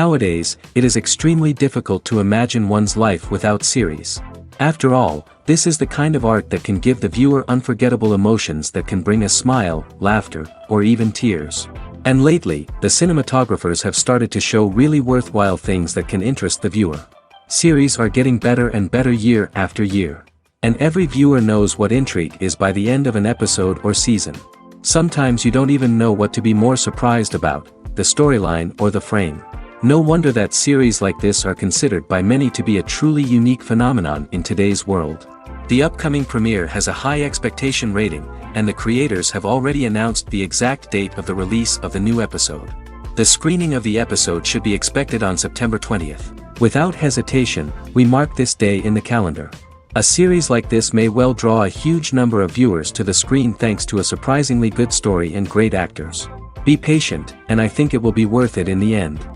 Nowadays, it is extremely difficult to imagine one's life without series. After all, this is the kind of art that can give the viewer unforgettable emotions that can bring a smile, laughter, or even tears. And lately, the cinematographers have started to show really worthwhile things that can interest the viewer. Series are getting better and better year after year. And every viewer knows what intrigue is by the end of an episode or season. Sometimes you don't even know what to be more surprised about, the storyline or the frame. No wonder that series like this are considered by many to be a truly unique phenomenon in today's world. The upcoming premiere has a high expectation rating, and the creators have already announced the exact date of the release of the new episode. The screening of the episode should be expected on September 20th. Without hesitation, we mark this day in the calendar. A series like this may well draw a huge number of viewers to the screen thanks to a surprisingly good story and great actors. Be patient, and I think it will be worth it in the end.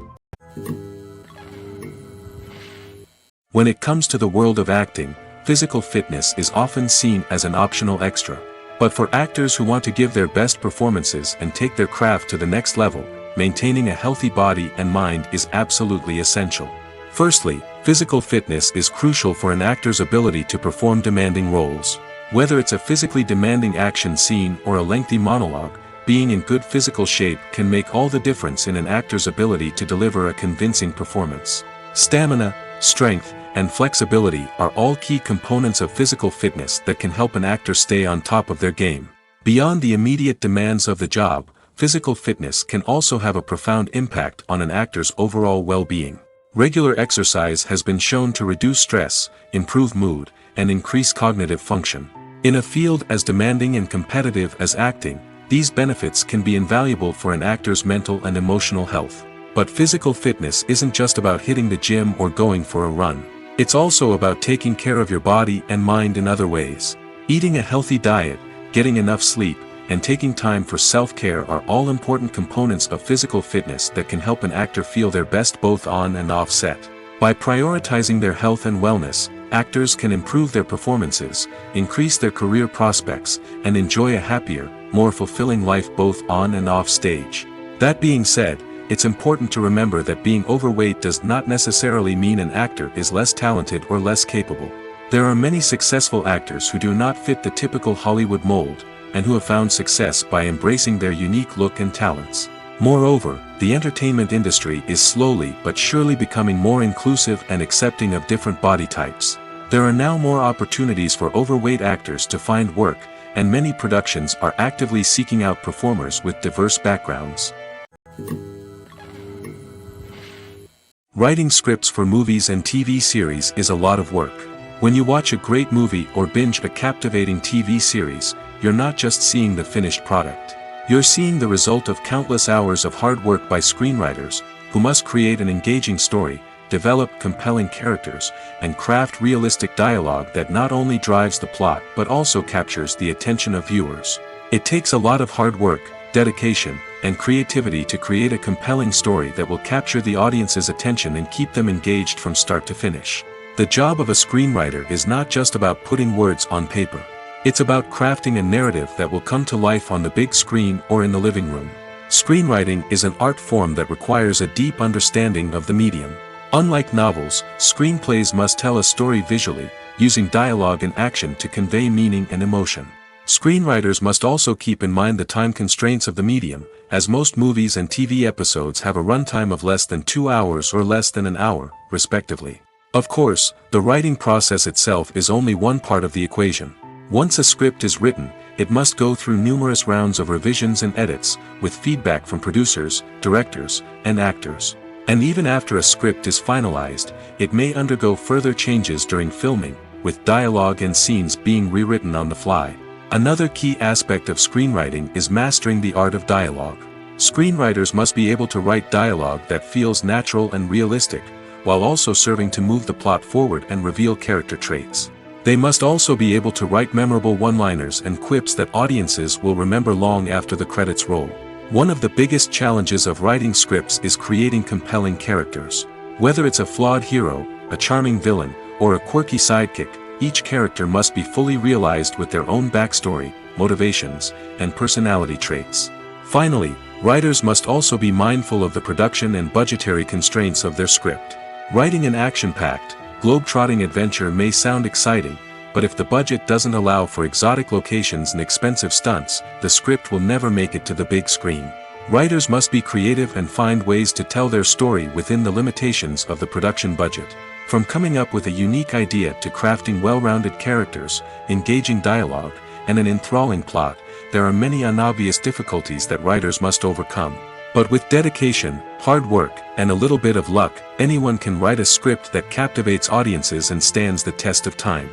When it comes to the world of acting, physical fitness is often seen as an optional extra. But for actors who want to give their best performances and take their craft to the next level, maintaining a healthy body and mind is absolutely essential. Firstly, physical fitness is crucial for an actor's ability to perform demanding roles. Whether it's a physically demanding action scene or a lengthy monologue, being in good physical shape can make all the difference in an actor's ability to deliver a convincing performance. Stamina, strength, and flexibility are all key components of physical fitness that can help an actor stay on top of their game. Beyond the immediate demands of the job, physical fitness can also have a profound impact on an actor's overall well-being. Regular exercise has been shown to reduce stress, improve mood, and increase cognitive function. In a field as demanding and competitive as acting, these benefits can be invaluable for an actor's mental and emotional health. But physical fitness isn't just about hitting the gym or going for a run. It's also about taking care of your body and mind in other ways. Eating a healthy diet, getting enough sleep, and taking time for self-care are all important components of physical fitness that can help an actor feel their best both on and off set. By prioritizing their health and wellness, actors can improve their performances, increase their career prospects, and enjoy a happier, more fulfilling life both on and off stage. That being said, it's important to remember that being overweight does not necessarily mean an actor is less talented or less capable. There are many successful actors who do not fit the typical Hollywood mold, and who have found success by embracing their unique look and talents. Moreover, the entertainment industry is slowly but surely becoming more inclusive and accepting of different body types. There are now more opportunities for overweight actors to find work, and many productions are actively seeking out performers with diverse backgrounds. Writing scripts for movies and TV series is a lot of work. When you watch a great movie or binge a captivating TV series, you're not just seeing the finished product. You're seeing the result of countless hours of hard work by screenwriters, who must create an engaging story, develop compelling characters, and craft realistic dialogue that not only drives the plot but also captures the attention of viewers. It takes a lot of hard work, dedication, and creativity to create a compelling story that will capture the audience's attention and keep them engaged from start to finish. The job of a screenwriter is not just about putting words on paper. It's about crafting a narrative that will come to life on the big screen or in the living room. Screenwriting is an art form that requires a deep understanding of the medium. Unlike novels, screenplays must tell a story visually, using dialogue and action to convey meaning and emotion. Screenwriters must also keep in mind the time constraints of the medium, as most movies and TV episodes have a runtime of less than 2 hours or less than an hour, respectively. Of course, the writing process itself is only one part of the equation. Once a script is written, it must go through numerous rounds of revisions and edits, with feedback from producers, directors, and actors. And even after a script is finalized, it may undergo further changes during filming, with dialogue and scenes being rewritten on the fly. Another key aspect of screenwriting is mastering the art of dialogue. Screenwriters must be able to write dialogue that feels natural and realistic, while also serving to move the plot forward and reveal character traits. They must also be able to write memorable one-liners and quips that audiences will remember long after the credits roll. One of the biggest challenges of writing scripts is creating compelling characters. Whether it's a flawed hero, a charming villain, or a quirky sidekick, each character must be fully realized with their own backstory, motivations, and personality traits. Finally, Writers must also be mindful of the production and budgetary constraints of their script. Writing an action-packed, globe-trotting adventure may sound exciting, but if the budget doesn't allow for exotic locations and expensive stunts, the script will never make it to the big screen. Writers must be creative and find ways to tell their story within the limitations of the production budget. From coming up with a unique idea to crafting well-rounded characters, engaging dialogue, and an enthralling plot, there are many unobvious difficulties that writers must overcome. But with dedication, hard work, and a little bit of luck, anyone can write a script that captivates audiences and stands the test of time.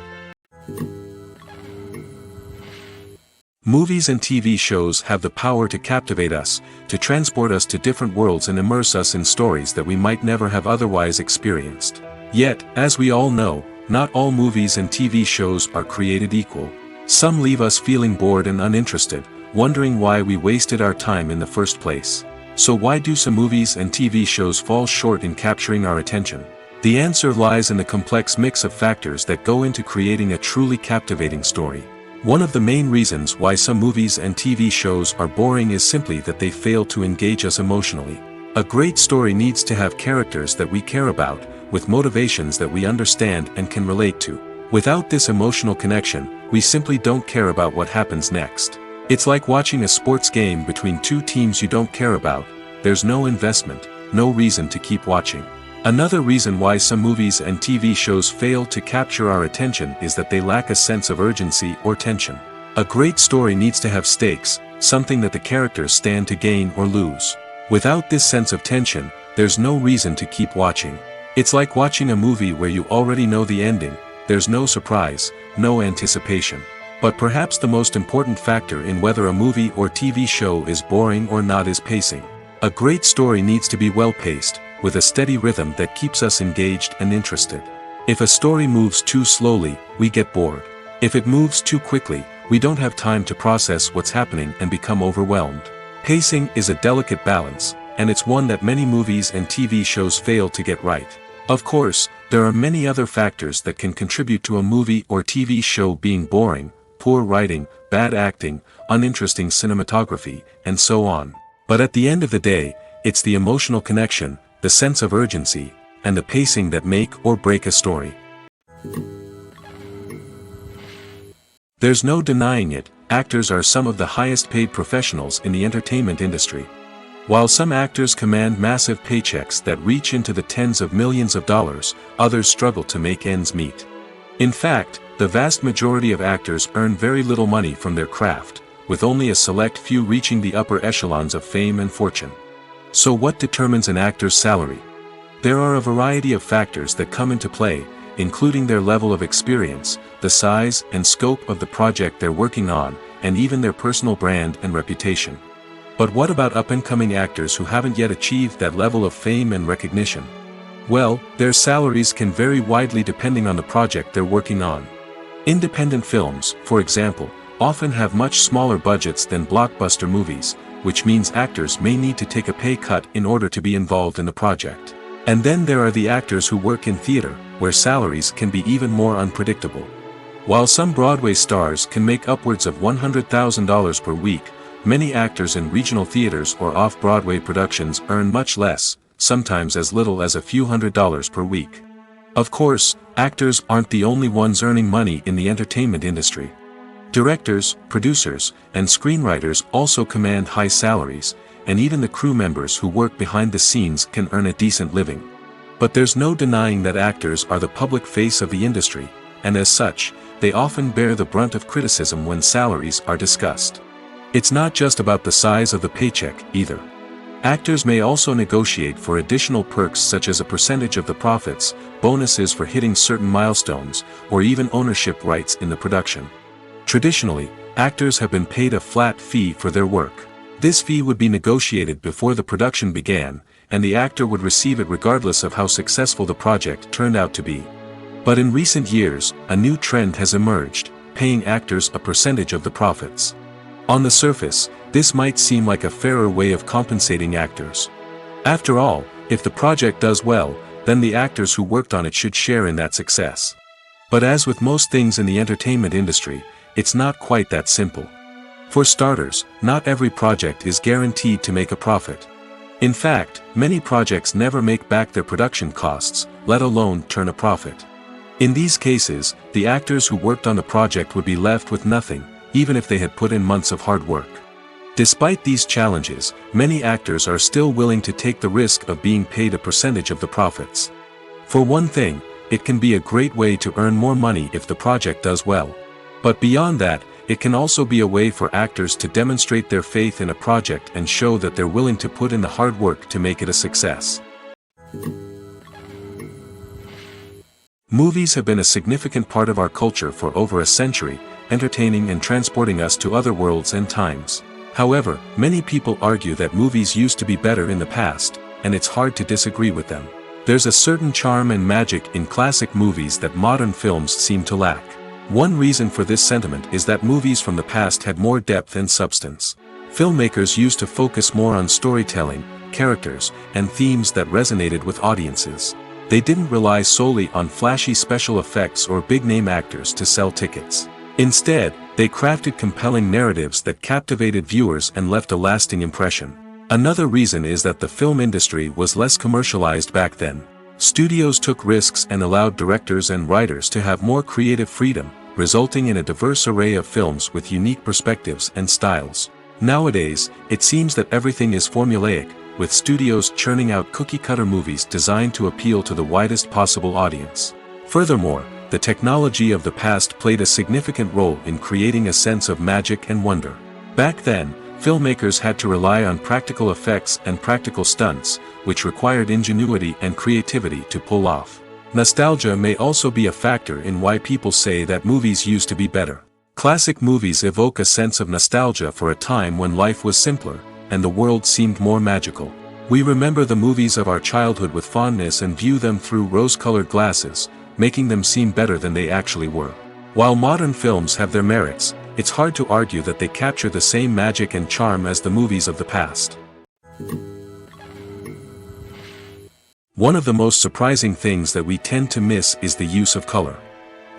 Movies and TV shows have the power to captivate us, to transport us to different worlds and immerse us in stories that we might never have otherwise experienced. Yet, as we all know, not all movies and TV shows are created equal. Some leave us feeling bored and uninterested, wondering why we wasted our time in the first place. So why do some movies and TV shows fall short in capturing our attention? The answer lies in the complex mix of factors that go into creating a truly captivating story. One of the main reasons why some movies and TV shows are boring is simply that they fail to engage us emotionally. A great story needs to have characters that we care about, with motivations that we understand and can relate to. Without this emotional connection, we simply don't care about what happens next. It's like watching a sports game between two teams you don't care about. There's no investment, no reason to keep watching. Another reason why some movies and TV shows fail to capture our attention is that they lack a sense of urgency or tension. A great story needs to have stakes, something that the characters stand to gain or lose. Without this sense of tension, there's no reason to keep watching. It's like watching a movie where you already know the ending. There's no surprise, no anticipation. But perhaps the most important factor in whether a movie or TV show is boring or not is pacing. A great story needs to be well-paced, with a steady rhythm that keeps us engaged and interested. If a story moves too slowly, we get bored. If it moves too quickly, we don't have time to process what's happening and become overwhelmed. Pacing is a delicate balance, and it's one that many movies and TV shows fail to get right. Of course, there are many other factors that can contribute to a movie or TV show being boring: poor writing, bad acting, uninteresting cinematography, and so on. But at the end of the day, it's the emotional connection, the sense of urgency, and the pacing that make or break a story. There's no denying it, actors are some of the highest paid professionals in the entertainment industry. While some actors command massive paychecks that reach into the tens of millions of dollars, others struggle to make ends meet. In fact, the vast majority of actors earn very little money from their craft, with only a select few reaching the upper echelons of fame and fortune. So what determines an actor's salary? There are a variety of factors that come into play, including their level of experience, the size and scope of the project they're working on, and even their personal brand and reputation. But what about up-and-coming actors who haven't yet achieved that level of fame and recognition? Well, their salaries can vary widely depending on the project they're working on. Independent films, for example, often have much smaller budgets than blockbuster movies, which means actors may need to take a pay cut in order to be involved in the project. And then there are the actors who work in theater, where salaries can be even more unpredictable. While some Broadway stars can make upwards of $100,000 per week, many actors in regional theaters or off-Broadway productions earn much less, sometimes as little as a few $100s per week. Of course, actors aren't the only ones earning money in the entertainment industry. Directors, producers, and screenwriters also command high salaries, and even the crew members who work behind the scenes can earn a decent living. But there's no denying that actors are the public face of the industry, and as such, they often bear the brunt of criticism when salaries are discussed. It's not just about the size of the paycheck, either. Actors may also negotiate for additional perks such as a percentage of the profits, bonuses for hitting certain milestones, or even ownership rights in the production. Traditionally, actors have been paid a flat fee for their work. This fee would be negotiated before the production began, and the actor would receive it regardless of how successful the project turned out to be. But in recent years, a new trend has emerged, paying actors a percentage of the profits. On the surface, this might seem like a fairer way of compensating actors. After all, if the project does well, then the actors who worked on it should share in that success. But as with most things in the entertainment industry, it's not quite that simple. For starters, not every project is guaranteed to make a profit. In fact, many projects never make back their production costs, let alone turn a profit. In these cases, the actors who worked on the project would be left with nothing, even if they had put in months of hard work. Despite these challenges, many actors are still willing to take the risk of being paid a percentage of the profits. For one thing, it can be a great way to earn more money if the project does well. But beyond that, it can also be a way for actors to demonstrate their faith in a project and show that they're willing to put in the hard work to make it a success. Movies have been a significant part of our culture for over a century, entertaining and transporting us to other worlds and times. However, many people argue that movies used to be better in the past, and it's hard to disagree with them. There's a certain charm and magic in classic movies that modern films seem to lack. One reason for this sentiment is that movies from the past had more depth and substance. Filmmakers used to focus more on storytelling, characters, and themes that resonated with audiences. They didn't rely solely on flashy special effects or big-name actors to sell tickets. Instead, they crafted compelling narratives that captivated viewers and left a lasting impression. Another reason is that the film industry was less commercialized back then. Studios took risks and allowed directors and writers to have more creative freedom, resulting in a diverse array of films with unique perspectives and styles. Nowadays, it seems that everything is formulaic, with studios churning out cookie-cutter movies designed to appeal to the widest possible audience. Furthermore, the technology of the past played a significant role in creating a sense of magic and wonder. Back then, filmmakers had to rely on practical effects and practical stunts, which required ingenuity and creativity to pull off. Nostalgia may also be a factor in why people say that movies used to be better. Classic movies evoke a sense of nostalgia for a time when life was simpler, and the world seemed more magical. We remember the movies of our childhood with fondness and view them through rose-colored glasses, making them seem better than they actually were. While modern films have their merits, it's hard to argue that they capture the same magic and charm as the movies of the past. One of the most surprising things that we tend to miss is the use of color.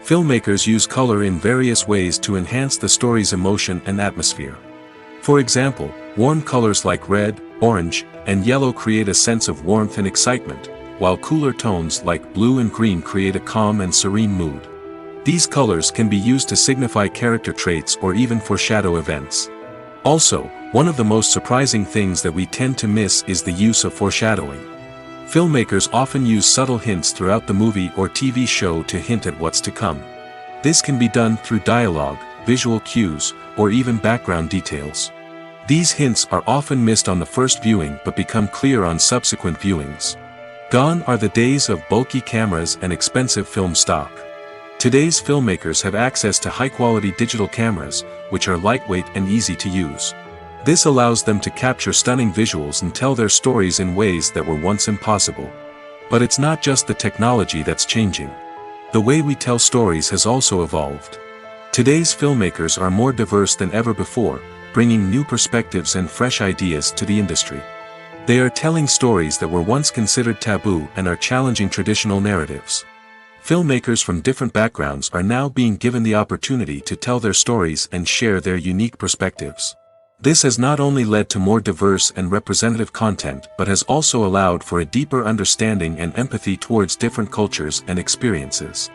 Filmmakers use color in various ways to enhance the story's emotion and atmosphere. For example, warm colors like red, orange, and yellow create a sense of warmth and excitement, while cooler tones like blue and green create a calm and serene mood. These colors can be used to signify character traits or even foreshadow events. Also, one of the most surprising things that we tend to miss is the use of foreshadowing. Filmmakers often use subtle hints throughout the movie or TV show to hint at what's to come. This can be done through dialogue, visual cues, or even background details. These hints are often missed on the first viewing but become clear on subsequent viewings. Gone are the days of bulky cameras and expensive film stock. Today's filmmakers have access to high-quality digital cameras, which are lightweight and easy to use. This allows them to capture stunning visuals and tell their stories in ways that were once impossible. But it's not just the technology that's changing. The way we tell stories has also evolved. Today's filmmakers are more diverse than ever before, bringing new perspectives and fresh ideas to the industry. They are telling stories that were once considered taboo and are challenging traditional narratives. Filmmakers from different backgrounds are now being given the opportunity to tell their stories and share their unique perspectives. This has not only led to more diverse and representative content but has also allowed for a deeper understanding and empathy towards different cultures and experiences.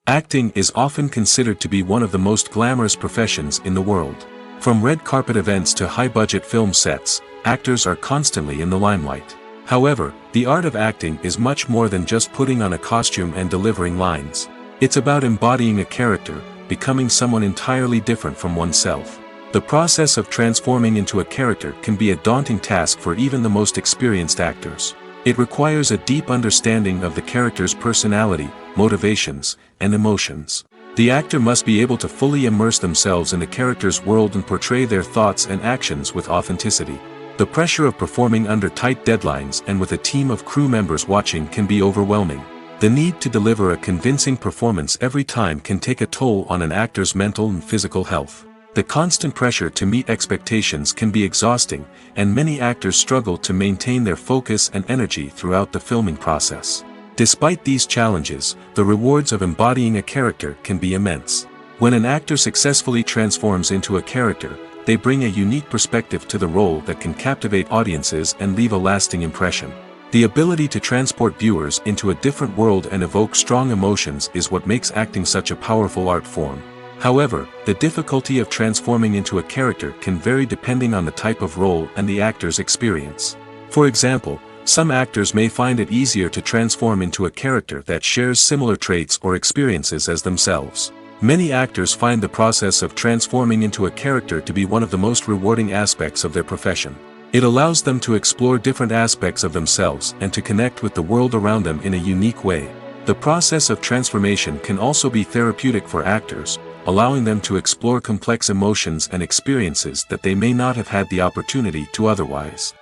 Acting is often considered to be one of the most glamorous professions in the world. From red carpet events to high-budget film sets, actors are constantly in the limelight. However, the art of acting is much more than just putting on a costume and delivering lines. It's about embodying a character, becoming someone entirely different from oneself. The process of transforming into a character can be a daunting task for even the most experienced actors. It requires a deep understanding of the character's personality, motivations, and emotions. The actor must be able to fully immerse themselves in the character's world and portray their thoughts and actions with authenticity. The pressure of performing under tight deadlines and with a team of crew members watching can be overwhelming. The need to deliver a convincing performance every time can take a toll on an actor's mental and physical health. The constant pressure to meet expectations can be exhausting, and many actors struggle to maintain their focus and energy throughout the filming process. Despite these challenges, the rewards of embodying a character can be immense. When an actor successfully transforms into a character, they bring a unique perspective to the role that can captivate audiences and leave a lasting impression. The ability to transport viewers into a different world and evoke strong emotions is what makes acting such a powerful art form. However, the difficulty of transforming into a character can vary depending on the type of role and the actor's experience. For example, some actors may find it easier to transform into a character that shares similar traits or experiences as themselves. Many actors find the process of transforming into a character to be one of the most rewarding aspects of their profession. It allows them to explore different aspects of themselves and to connect with the world around them in a unique way. The process of transformation can also be therapeutic for actors, allowing them to explore complex emotions and experiences that they may not have had the opportunity to otherwise.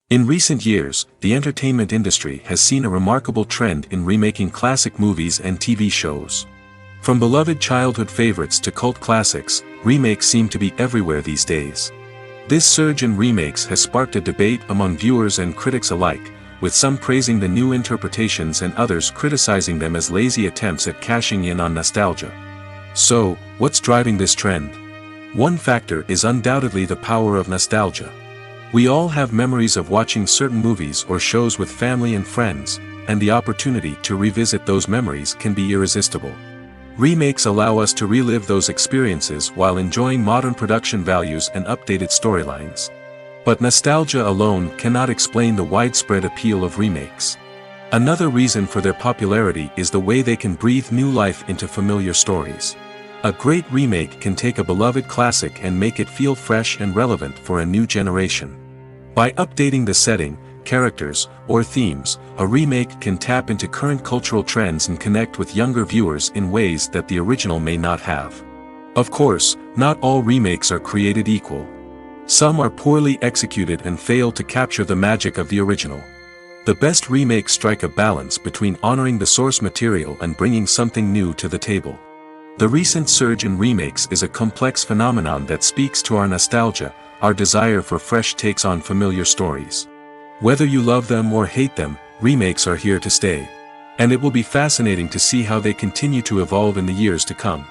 In recent years, the entertainment industry has seen a remarkable trend in remaking classic movies and TV shows. From beloved childhood favorites to cult classics, remakes seem to be everywhere these days. This surge in remakes has sparked a debate among viewers and critics alike, with some praising the new interpretations and others criticizing them as lazy attempts at cashing in on nostalgia. So, what's driving this trend? One factor is undoubtedly the power of nostalgia. We all have memories of watching certain movies or shows with family and friends, and the opportunity to revisit those memories can be irresistible. Remakes allow us to relive those experiences while enjoying modern production values and updated storylines. But nostalgia alone cannot explain the widespread appeal of remakes. Another reason for their popularity is the way they can breathe new life into familiar stories. A great remake can take a beloved classic and make it feel fresh and relevant for a new generation. By updating the setting, characters, or themes, a remake can tap into current cultural trends and connect with younger viewers in ways that the original may not have. Of course, not all remakes are created equal. Some are poorly executed and fail to capture the magic of the original. The best remakes strike a balance between honoring the source material and bringing something new to the table. The recent surge in remakes is a complex phenomenon that speaks to our nostalgia, our desire for fresh takes on familiar stories. Whether you love them or hate them, remakes are here to stay. And it will be fascinating to see how they continue to evolve in the years to come.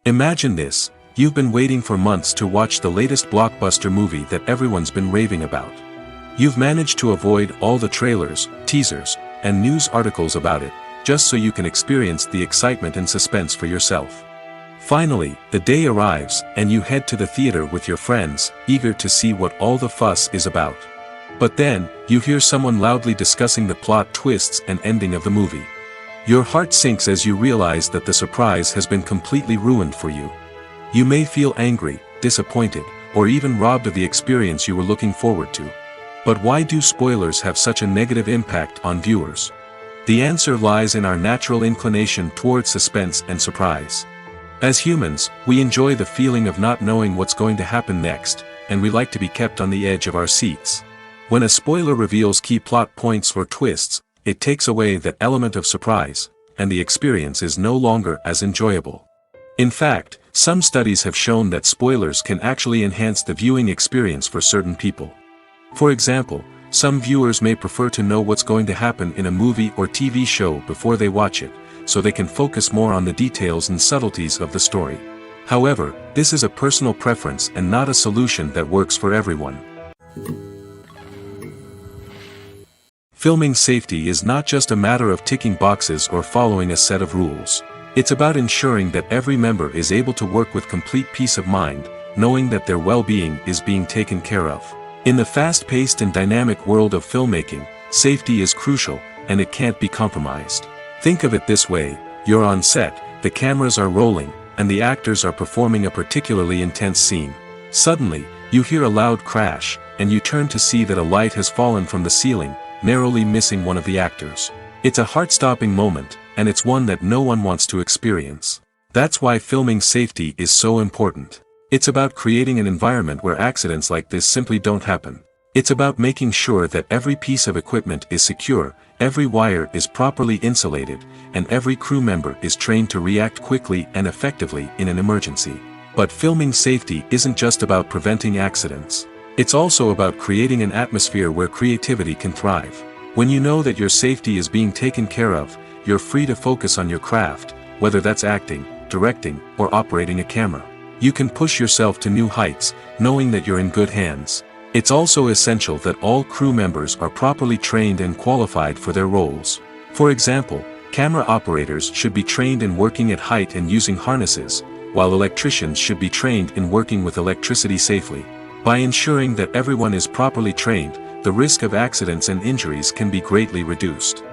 Imagine this: you've been waiting for months to watch the latest blockbuster movie that everyone's been raving about. You've managed to avoid all the trailers, teasers, and news articles about it, just so you can experience the excitement and suspense for yourself. Finally, the day arrives, and you head to the theater with your friends, eager to see what all the fuss is about. But then, you hear someone loudly discussing the plot twists and ending of the movie. Your heart sinks as you realize that the surprise has been completely ruined for you. You may feel angry, disappointed, or even robbed of the experience you were looking forward to. But why do spoilers have such a negative impact on viewers? The answer lies in our natural inclination towards suspense and surprise. As humans, we enjoy the feeling of not knowing what's going to happen next, and we like to be kept on the edge of our seats. When a spoiler reveals key plot points or twists, it takes away that element of surprise, and the experience is no longer as enjoyable. In fact, some studies have shown that spoilers can actually enhance the viewing experience for certain people. For example, some viewers may prefer to know what's going to happen in a movie or TV show before they watch it, so they can focus more on the details and subtleties of the story. However, this is a personal preference and not a solution that works for everyone. Filming safety is not just a matter of ticking boxes or following a set of rules. It's about ensuring that every member is able to work with complete peace of mind, knowing that their well-being is being taken care of. In the fast-paced and dynamic world of filmmaking, safety is crucial, and it can't be compromised. Think of it this way: you're on set, the cameras are rolling, and the actors are performing a particularly intense scene. Suddenly, you hear a loud crash, and you turn to see that a light has fallen from the ceiling, narrowly missing one of the actors. It's a heart-stopping moment, and it's one that no one wants to experience. That's why filming safety is so important. It's about creating an environment where accidents like this simply don't happen. It's about making sure that every piece of equipment is secure, every wire is properly insulated, and every crew member is trained to react quickly and effectively in an emergency. But filming safety isn't just about preventing accidents. It's also about creating an atmosphere where creativity can thrive. When you know that your safety is being taken care of, you're free to focus on your craft, whether that's acting, directing, or operating a camera. You can push yourself to new heights, knowing that you're in good hands. It's also essential that all crew members are properly trained and qualified for their roles. For example, camera operators should be trained in working at height and using harnesses, while electricians should be trained in working with electricity safely. By ensuring that everyone is properly trained, the risk of accidents and injuries can be greatly reduced.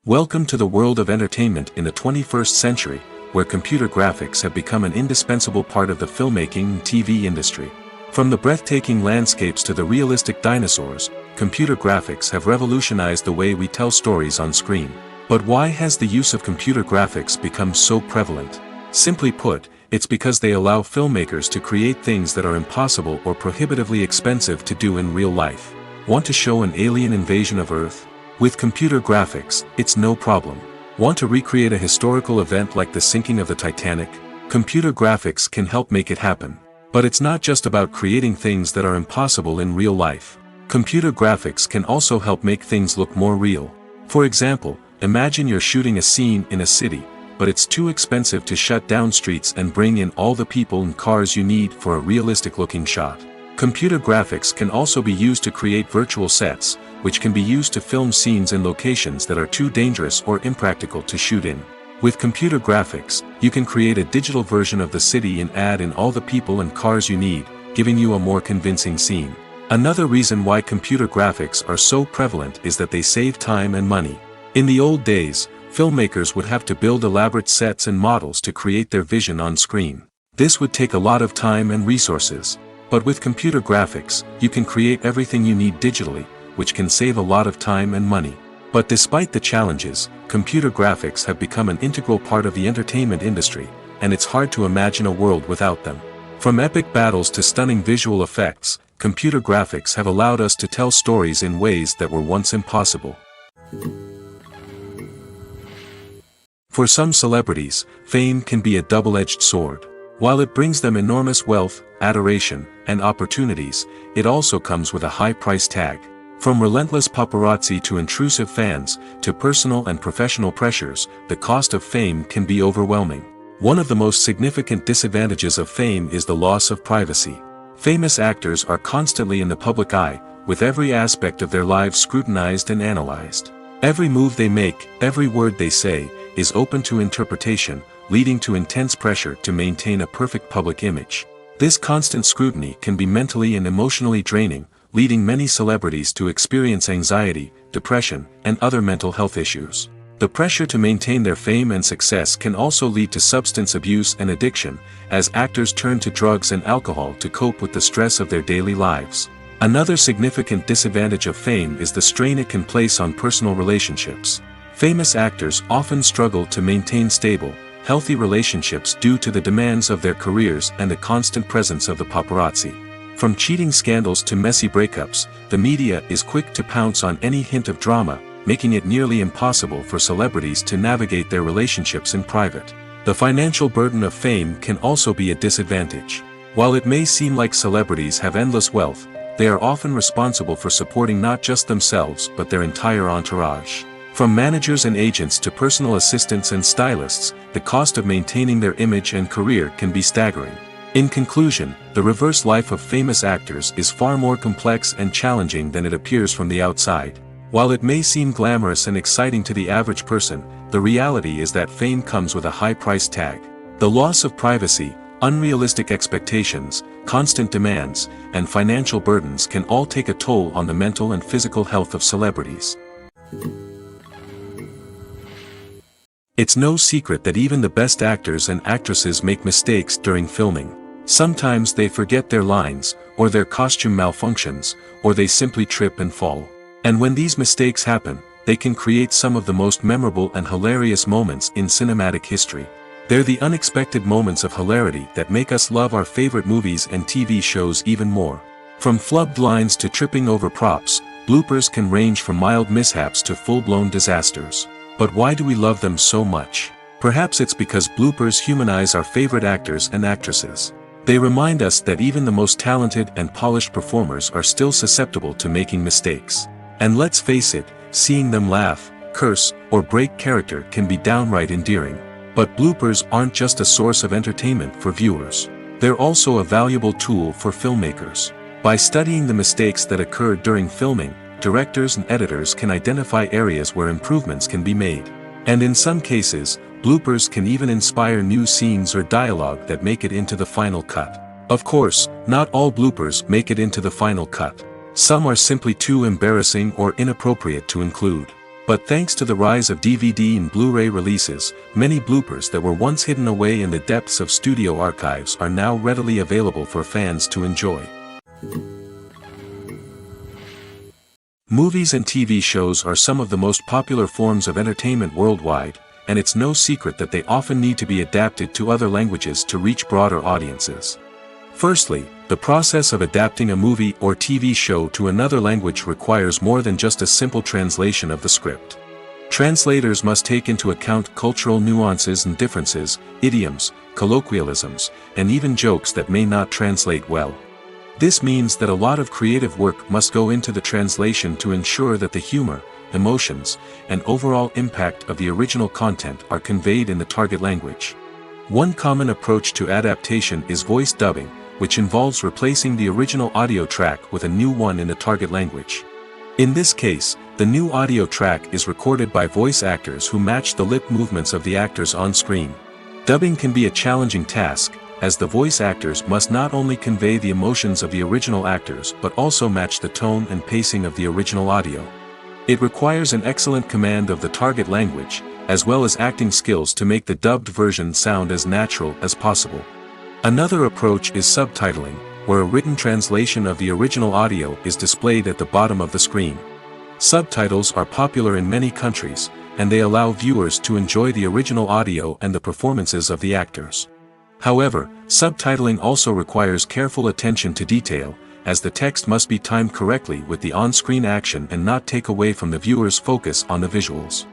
Welcome to the world of entertainment in the 21st century, where computer graphics have become an indispensable part of the filmmaking and TV industry. From the breathtaking landscapes to the realistic dinosaurs, computer graphics have revolutionized the way we tell stories on screen. But why has the use of computer graphics become so prevalent? Simply put, it's because they allow filmmakers to create things that are impossible or prohibitively expensive to do in real life. Want to show an alien invasion of Earth? With computer graphics, it's no problem. Want to recreate a historical event like the sinking of the Titanic? Computer graphics can help make it happen. But it's not just about creating things that are impossible in real life. Computer graphics can also help make things look more real. For example, imagine you're shooting a scene in a city, but it's too expensive to shut down streets and bring in all the people and cars you need for a realistic-looking shot. Computer graphics can also be used to create virtual sets, which can be used to film scenes in locations that are too dangerous or impractical to shoot in. With computer graphics, you can create a digital version of the city and add in all the people and cars you need, giving you a more convincing scene. Another reason why computer graphics are so prevalent is that they save time and money. In the old days, filmmakers would have to build elaborate sets and models to create their vision on screen. This would take a lot of time and resources. But with computer graphics, you can create everything you need digitally, which can save a lot of time and money. But despite the challenges, computer graphics have become an integral part of the entertainment industry, and it's hard to imagine a world without them. From epic battles to stunning visual effects, computer graphics have allowed us to tell stories in ways that were once impossible. For some celebrities, fame can be a double-edged sword. While it brings them enormous wealth, adoration, and opportunities, it also comes with a high price tag. From relentless paparazzi to intrusive fans, to personal and professional pressures, the cost of fame can be overwhelming. One of the most significant disadvantages of fame is the loss of privacy. Famous actors are constantly in the public eye, with every aspect of their lives scrutinized and analyzed. Every move they make, every word they say, is open to interpretation, leading to intense pressure to maintain a perfect public image. This constant scrutiny can be mentally and emotionally draining, leading many celebrities to experience anxiety, depression, and other mental health issues. The pressure to maintain their fame and success can also lead to substance abuse and addiction, as actors turn to drugs and alcohol to cope with the stress of their daily lives. Another significant disadvantage of fame is the strain it can place on personal relationships. Famous actors often struggle to maintain stable, healthy relationships due to the demands of their careers and the constant presence of the paparazzi. From cheating scandals to messy breakups, the media is quick to pounce on any hint of drama, making it nearly impossible for celebrities to navigate their relationships in private. The financial burden of fame can also be a disadvantage. While it may seem like celebrities have endless wealth, they are often responsible for supporting not just themselves but their entire entourage. From managers and agents to personal assistants and stylists, the cost of maintaining their image and career can be staggering. In conclusion, the reverse life of famous actors is far more complex and challenging than it appears from the outside. While it may seem glamorous and exciting to the average person, the reality is that fame comes with a high price tag. The loss of privacy, unrealistic expectations, constant demands, and financial burdens can all take a toll on the mental and physical health of celebrities. It's no secret that even the best actors and actresses make mistakes during filming. Sometimes they forget their lines, or their costume malfunctions, or they simply trip and fall. And when these mistakes happen, they can create some of the most memorable and hilarious moments in cinematic history. They're the unexpected moments of hilarity that make us love our favorite movies and TV shows even more. From flubbed lines to tripping over props, bloopers can range from mild mishaps to full-blown disasters. But why do we love them so much? Perhaps it's because bloopers humanize our favorite actors and actresses. They remind us that even the most talented and polished performers are still susceptible to making mistakes. And let's face it, seeing them laugh, curse, or break character can be downright endearing. But bloopers aren't just a source of entertainment for viewers. They're also a valuable tool for filmmakers. By studying the mistakes that occurred during filming, directors and editors can identify areas where improvements can be made. And in some cases, bloopers can even inspire new scenes or dialogue that make it into the final cut. Of course, not all bloopers make it into the final cut. Some are simply too embarrassing or inappropriate to include. But thanks to the rise of DVD and Blu-ray releases, many bloopers that were once hidden away in the depths of studio archives are now readily available for fans to enjoy. Movies and TV shows are some of the most popular forms of entertainment worldwide, and it's no secret that they often need to be adapted to other languages to reach broader audiences. Firstly, the process of adapting a movie or TV show to another language requires more than just a simple translation of the script. Translators must take into account cultural nuances and differences, idioms, colloquialisms, and even jokes that may not translate well. This means that a lot of creative work must go into the translation to ensure that the humor, emotions, and overall impact of the original content are conveyed in the target language. One common approach to adaptation is voice dubbing, which involves replacing the original audio track with a new one in the target language. In this case, the new audio track is recorded by voice actors who match the lip movements of the actors on screen. Dubbing can be a challenging task, as the voice actors must not only convey the emotions of the original actors but also match the tone and pacing of the original audio. It requires an excellent command of the target language, as well as acting skills to make the dubbed version sound as natural as possible. Another approach is subtitling, where a written translation of the original audio is displayed at the bottom of the screen. Subtitles are popular in many countries, and they allow viewers to enjoy the original audio and the performances of the actors. However, subtitling also requires careful attention to detail, as the text must be timed correctly with the on-screen action and not take away from the viewer's focus on the visuals.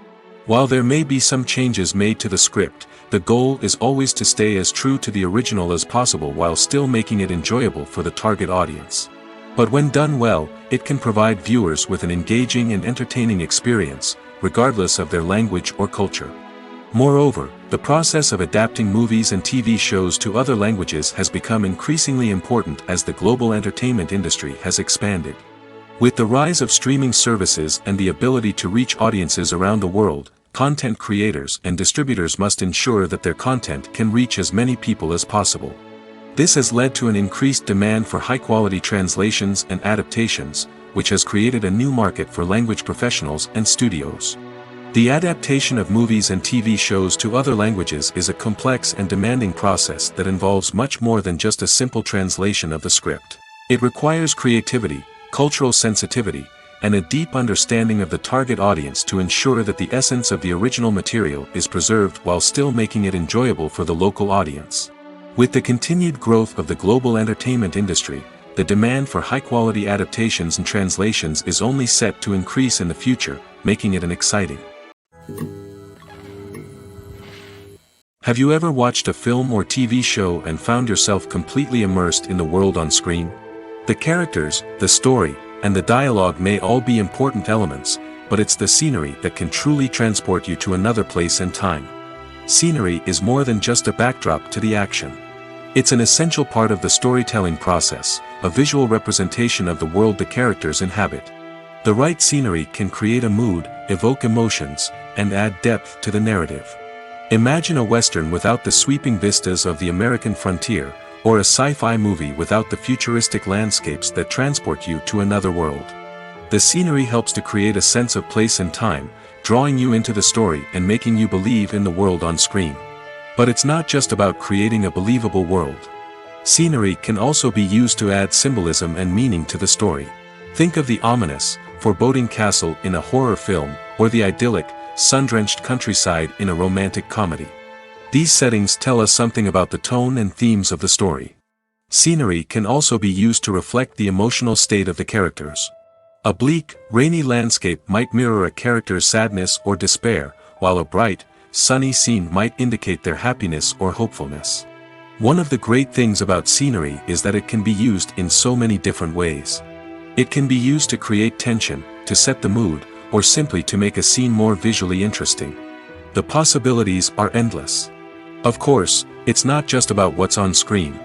While there may be some changes made to the script, the goal is always to stay as true to the original as possible while still making it enjoyable for the target audience. But when done well, it can provide viewers with an engaging and entertaining experience, regardless of their language or culture. Moreover, the process of adapting movies and TV shows to other languages has become increasingly important as the global entertainment industry has expanded. With the rise of streaming services and the ability to reach audiences around the world, content creators and distributors must ensure that their content can reach as many people as possible. This has led to an increased demand for high-quality translations and adaptations, which has created a new market for language professionals and studios. The adaptation of movies and TV shows to other languages is a complex and demanding process that involves much more than just a simple translation of the script. It requires creativity, cultural sensitivity, and a deep understanding of the target audience to ensure that the essence of the original material is preserved while still making it enjoyable for the local audience. With the continued growth of the global entertainment industry, the demand for high-quality adaptations and translations is only set to increase in the future, making it an exciting. Have you ever watched a film or TV show and found yourself completely immersed in the world on screen? The characters, the story, and the dialogue may all be important elements, but it's the scenery that can truly transport you to another place and time. Scenery is more than just a backdrop to the action. It's an essential part of the storytelling process, a visual representation of the world the characters inhabit. The right scenery can create a mood, evoke emotions, and add depth to the narrative. Imagine a Western without the sweeping vistas of the American frontier, or a sci-fi movie without the futuristic landscapes that transport you to another world. The scenery helps to create a sense of place and time, drawing you into the story and making you believe in the world on screen. But it's not just about creating a believable world. Scenery can also be used to add symbolism and meaning to the story. Think of the ominous, foreboding castle in a horror film, or the idyllic, sun-drenched countryside in a romantic comedy. These settings tell us something about the tone and themes of the story. Scenery can also be used to reflect the emotional state of the characters. A bleak, rainy landscape might mirror a character's sadness or despair, while a bright, sunny scene might indicate their happiness or hopefulness. One of the great things about scenery is that it can be used in so many different ways. It can be used to create tension, to set the mood, or simply to make a scene more visually interesting. The possibilities are endless. Of course, it's not just about what's on screen.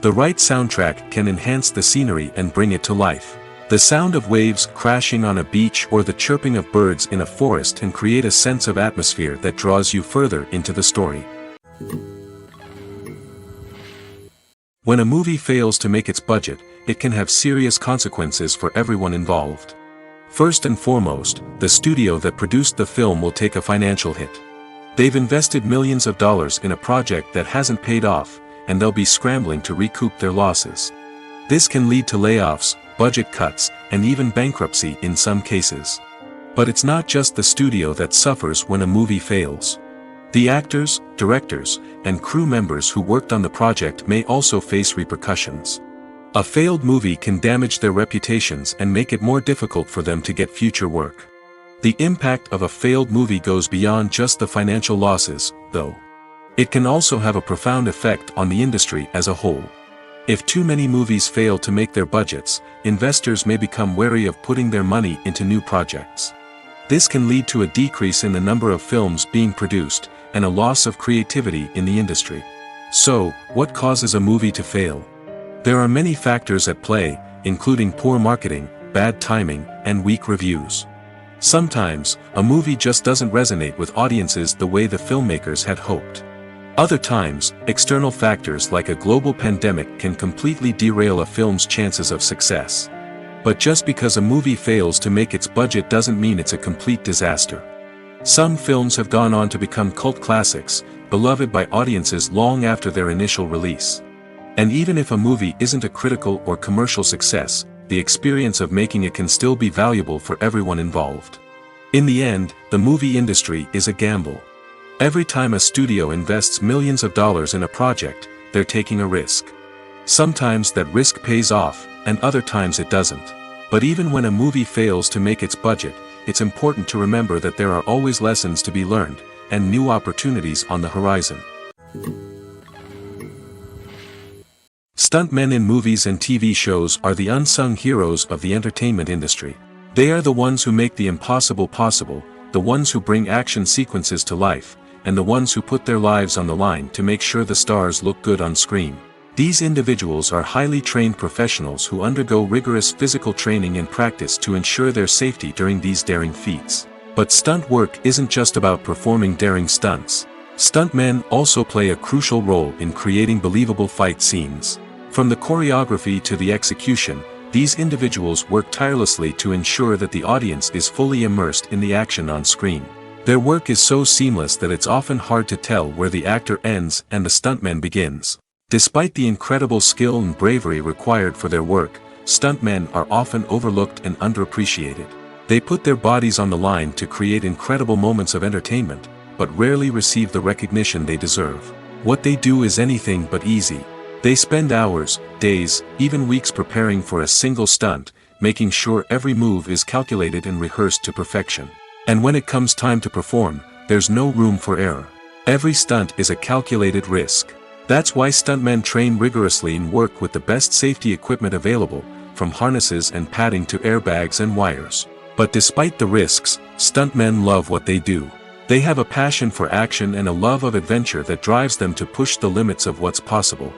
The right soundtrack can enhance the scenery and bring it to life. The sound of waves crashing on a beach or the chirping of birds in a forest can create a sense of atmosphere that draws you further into the story. When a movie fails to make its budget, it can have serious consequences for everyone involved. First and foremost, the studio that produced the film will take a financial hit. They've invested millions of dollars in a project that hasn't paid off, and they'll be scrambling to recoup their losses. This can lead to layoffs, budget cuts, and even bankruptcy in some cases. But it's not just the studio that suffers when a movie fails. The actors, directors, and crew members who worked on the project may also face repercussions. A failed movie can damage their reputations and make it more difficult for them to get future work. The impact of a failed movie goes beyond just the financial losses, though. It can also have a profound effect on the industry as a whole. If too many movies fail to make their budgets, investors may become wary of putting their money into new projects. This can lead to a decrease in the number of films being produced, and a loss of creativity in the industry. So, what causes a movie to fail? There are many factors at play, including poor marketing, bad timing, and weak reviews. Sometimes, a movie just doesn't resonate with audiences the way the filmmakers had hoped. Other times, external factors like a global pandemic can completely derail a film's chances of success. But just because a movie fails to make its budget doesn't mean it's a complete disaster. Some films have gone on to become cult classics, beloved by audiences long after their initial release. And even if a movie isn't a critical or commercial success, the experience of making it can still be valuable for everyone involved. In the end, the movie industry is a gamble. Every time a studio invests millions of dollars in a project, they're taking a risk. Sometimes that risk pays off, and other times it doesn't. But even when a movie fails to make its budget, it's important to remember that there are always lessons to be learned, and new opportunities on the horizon. Stuntmen in movies and TV shows are the unsung heroes of the entertainment industry. They are the ones who make the impossible possible, the ones who bring action sequences to life, and the ones who put their lives on the line to make sure the stars look good on screen. These individuals are highly trained professionals who undergo rigorous physical training and practice to ensure their safety during these daring feats. But stunt work isn't just about performing daring stunts. Stuntmen also play a crucial role in creating believable fight scenes. From the choreography to the execution, these individuals work tirelessly to ensure that the audience is fully immersed in the action on screen. Their work is so seamless that it's often hard to tell where the actor ends and the stuntman begins. Despite the incredible skill and bravery required for their work, stuntmen are often overlooked and underappreciated. They put their bodies on the line to create incredible moments of entertainment, but rarely receive the recognition they deserve. What they do is anything but easy. They spend hours, days, even weeks preparing for a single stunt, making sure every move is calculated and rehearsed to perfection. And when it comes time to perform, there's no room for error. Every stunt is a calculated risk. That's why stuntmen train rigorously and work with the best safety equipment available, from harnesses and padding to airbags and wires. But despite the risks, stuntmen love what they do. They have a passion for action and a love of adventure that drives them to push the limits of what's possible.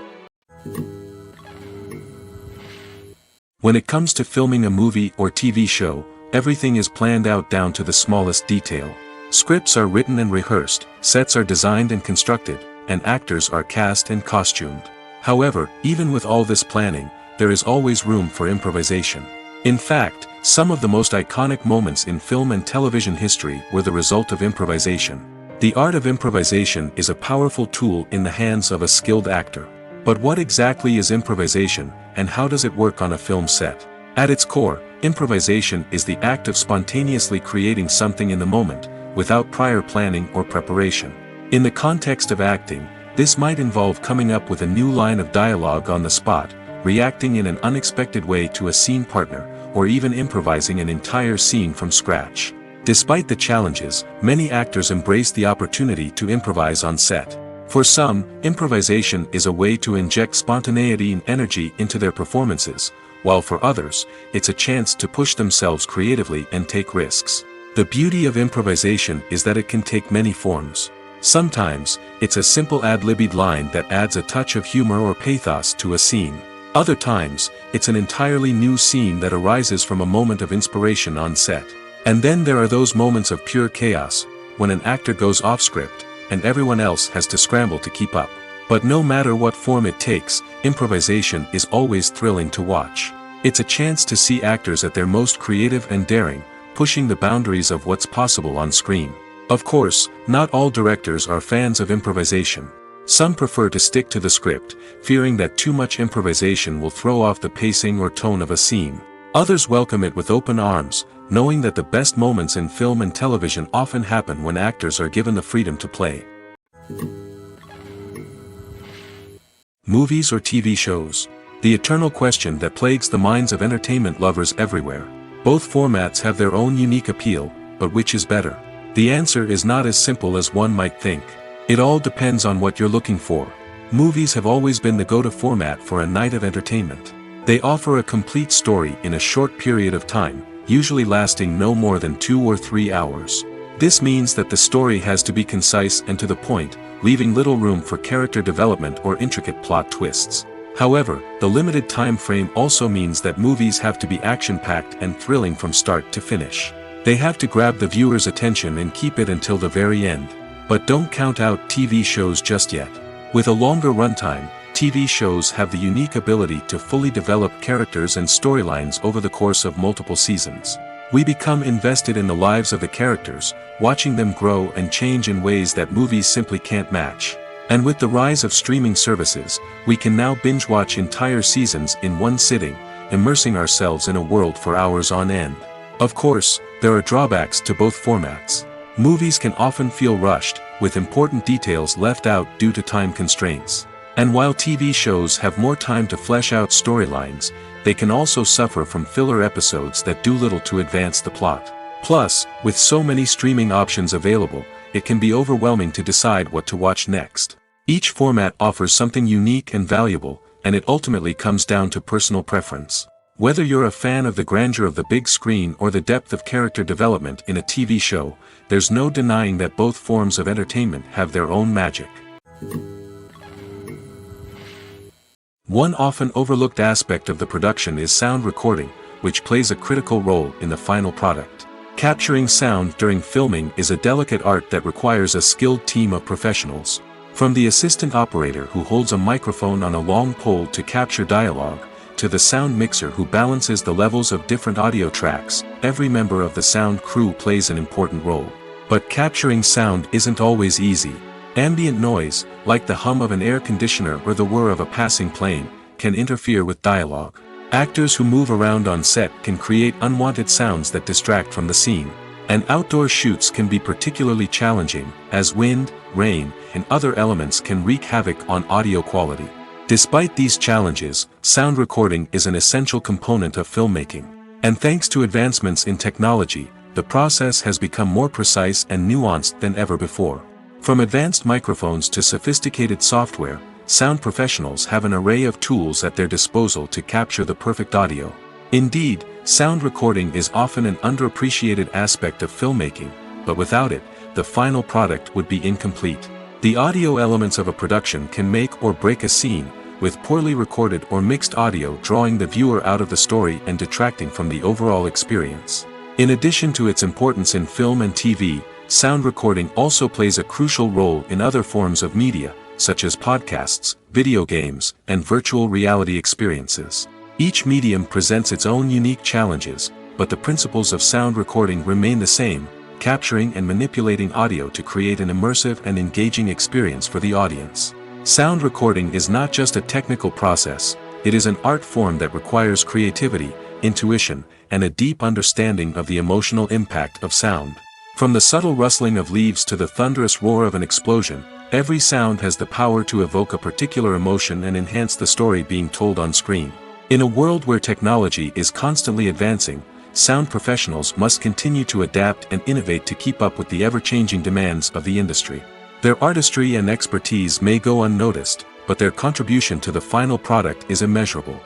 When it comes to filming a movie or TV show, everything is planned out down to the smallest detail. Scripts are written and rehearsed, sets are designed and constructed, and actors are cast and costumed. However, even with all this planning, there is always room for improvisation. In fact, some of the most iconic moments in film and television history were the result of improvisation. The art of improvisation is a powerful tool in the hands of a skilled actor. But what exactly is improvisation, and how does it work on a film set? At its core, improvisation is the act of spontaneously creating something in the moment, without prior planning or preparation. In the context of acting, this might involve coming up with a new line of dialogue on the spot, reacting in an unexpected way to a scene partner, or even improvising an entire scene from scratch. Despite the challenges, many actors embrace the opportunity to improvise on set. For some, improvisation is a way to inject spontaneity and energy into their performances, while for others, it's a chance to push themselves creatively and take risks. The beauty of improvisation is that it can take many forms. Sometimes, it's a simple ad-libbed line that adds a touch of humor or pathos to a scene. Other times, it's an entirely new scene that arises from a moment of inspiration on set. And then there are those moments of pure chaos, when an actor goes off script, and everyone else has to scramble to keep up. But no matter what form it takes, improvisation is always thrilling to watch. It's a chance to see actors at their most creative and daring, pushing the boundaries of what's possible on screen. Of course, not all directors are fans of improvisation. Some prefer to stick to the script, fearing that too much improvisation will throw off the pacing or tone of a scene. Others welcome it with open arms, knowing that the best moments in film and television often happen when actors are given the freedom to play. Movies or TV shows? The eternal question that plagues the minds of entertainment lovers everywhere. Both formats have their own unique appeal, but which is better? The answer is not as simple as one might think. It all depends on what you're looking for. Movies have always been the go-to format for a night of entertainment. They offer a complete story in a short period of time, usually lasting no more than 2 or 3 hours. This means that the story has to be concise and to the point, leaving little room for character development or intricate plot twists. However, the limited time frame also means that movies have to be action-packed and thrilling from start to finish. They have to grab the viewer's attention and keep it until the very end. But don't count out TV shows just yet. With a longer runtime, TV shows have the unique ability to fully develop characters and storylines over the course of multiple seasons. We become invested in the lives of the characters, watching them grow and change in ways that movies simply can't match. And with the rise of streaming services, we can now binge-watch entire seasons in one sitting, immersing ourselves in a world for hours on end. Of course, there are drawbacks to both formats. Movies can often feel rushed, with important details left out due to time constraints. And while TV shows have more time to flesh out storylines, they can also suffer from filler episodes that do little to advance the plot. Plus, with so many streaming options available, it can be overwhelming to decide what to watch next. Each format offers something unique and valuable, and it ultimately comes down to personal preference. Whether you're a fan of the grandeur of the big screen or the depth of character development in a TV show, there's no denying that both forms of entertainment have their own magic. One often overlooked aspect of the production is sound recording, which plays a critical role in the final product. Capturing sound during filming is a delicate art that requires a skilled team of professionals. From the assistant operator who holds a microphone on a long pole to capture dialogue, to the sound mixer who balances the levels of different audio tracks, every member of the sound crew plays an important role. But capturing sound isn't always easy. Ambient noise, like the hum of an air conditioner or the whir of a passing plane, can interfere with dialogue. Actors who move around on set can create unwanted sounds that distract from the scene. And outdoor shoots can be particularly challenging, as wind, rain, and other elements can wreak havoc on audio quality. Despite these challenges, sound recording is an essential component of filmmaking. And thanks to advancements in technology, the process has become more precise and nuanced than ever before. From advanced microphones to sophisticated software, sound professionals have an array of tools at their disposal to capture the perfect audio. Indeed, sound recording is often an underappreciated aspect of filmmaking, but without it, the final product would be incomplete. The audio elements of a production can make or break a scene, with poorly recorded or mixed audio drawing the viewer out of the story and detracting from the overall experience. In addition to its importance in film and TV, sound recording also plays a crucial role in other forms of media, such as podcasts, video games, and virtual reality experiences. Each medium presents its own unique challenges, but the principles of sound recording remain the same, capturing and manipulating audio to create an immersive and engaging experience for the audience. Sound recording is not just a technical process, it is an art form that requires creativity, intuition, and a deep understanding of the emotional impact of sound. From the subtle rustling of leaves to the thunderous roar of an explosion, every sound has the power to evoke a particular emotion and enhance the story being told on screen. In a world where technology is constantly advancing, sound professionals must continue to adapt and innovate to keep up with the ever-changing demands of the industry. Their artistry and expertise may go unnoticed, but their contribution to the final product is immeasurable.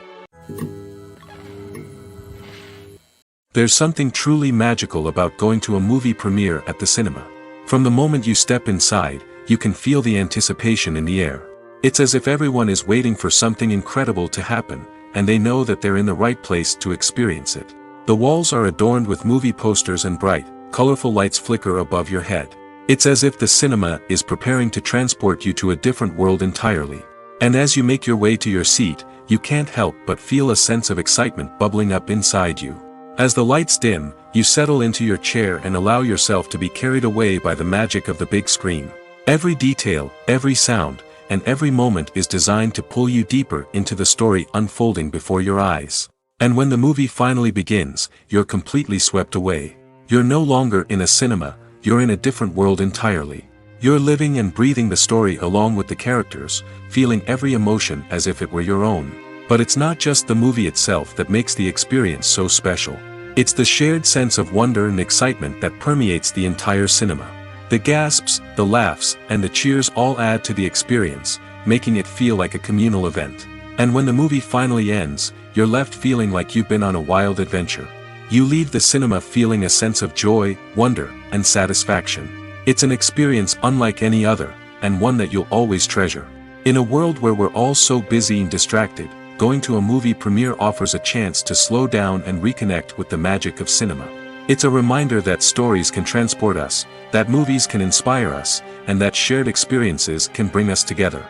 There's something truly magical about going to a movie premiere at the cinema. From the moment you step inside, you can feel the anticipation in the air. It's as if everyone is waiting for something incredible to happen, and they know that they're in the right place to experience it. The walls are adorned with movie posters and bright, colorful lights flicker above your head. It's as if the cinema is preparing to transport you to a different world entirely. And as you make your way to your seat, you can't help but feel a sense of excitement bubbling up inside you. As the lights dim, you settle into your chair and allow yourself to be carried away by the magic of the big screen. Every detail, every sound, and every moment is designed to pull you deeper into the story unfolding before your eyes. And when the movie finally begins, you're completely swept away. You're no longer in a cinema, you're in a different world entirely. You're living and breathing the story along with the characters, feeling every emotion as if it were your own. But it's not just the movie itself that makes the experience so special. It's the shared sense of wonder and excitement that permeates the entire cinema. The gasps, the laughs, and the cheers all add to the experience, making it feel like a communal event. And when the movie finally ends, you're left feeling like you've been on a wild adventure. You leave the cinema feeling a sense of joy, wonder, and satisfaction. It's an experience unlike any other, and one that you'll always treasure. In a world where we're all so busy and distracted, going to a movie premiere offers a chance to slow down and reconnect with the magic of cinema. It's a reminder that stories can transport us, that movies can inspire us, and that shared experiences can bring us together.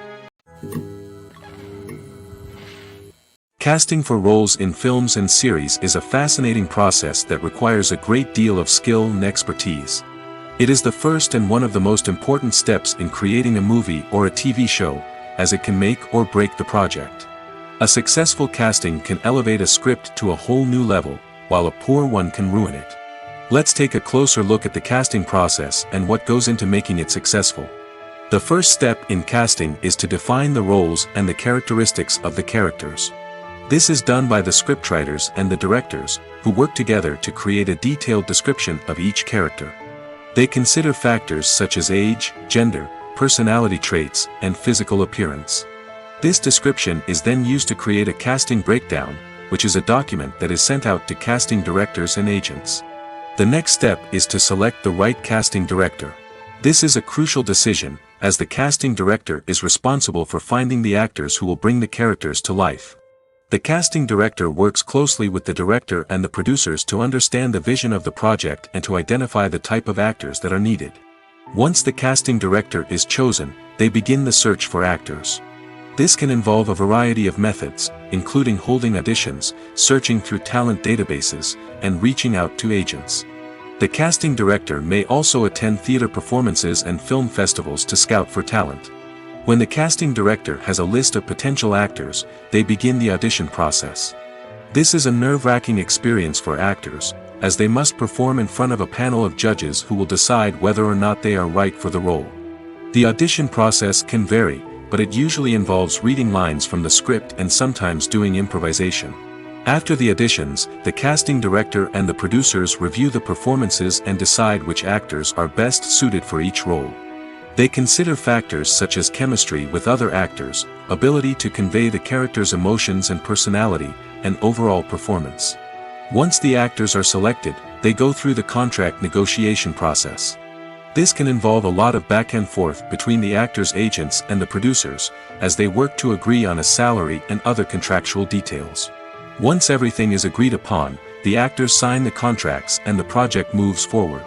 Casting for roles in films and series is a fascinating process that requires a great deal of skill and expertise. It is the first and one of the most important steps in creating a movie or a TV show, as it can make or break the project. A successful casting can elevate a script to a whole new level, while a poor one can ruin it. Let's take a closer look at the casting process and what goes into making it successful. The first step in casting is to define the roles and the characteristics of the characters. This is done by the scriptwriters and the directors, who work together to create a detailed description of each character. They consider factors such as age, gender, personality traits, and physical appearance. This description is then used to create a casting breakdown, which is a document that is sent out to casting directors and agents. The next step is to select the right casting director. This is a crucial decision, as the casting director is responsible for finding the actors who will bring the characters to life. The casting director works closely with the director and the producers to understand the vision of the project and to identify the type of actors that are needed. Once the casting director is chosen, they begin the search for actors. This can involve a variety of methods, including holding auditions, searching through talent databases, and reaching out to agents. The casting director may also attend theater performances and film festivals to scout for talent. When the casting director has a list of potential actors, they begin the audition process. This is a nerve-wracking experience for actors, as they must perform in front of a panel of judges who will decide whether or not they are right for the role. The audition process can vary, but it usually involves reading lines from the script and sometimes doing improvisation. After the auditions, the casting director and the producers review the performances and decide which actors are best suited for each role. They consider factors such as chemistry with other actors, ability to convey the character's emotions and personality, and overall performance. Once the actors are selected, they go through the contract negotiation process. This can involve a lot of back and forth between the actors' agents and the producers, as they work to agree on a salary and other contractual details. Once everything is agreed upon, the actors sign the contracts and the project moves forward.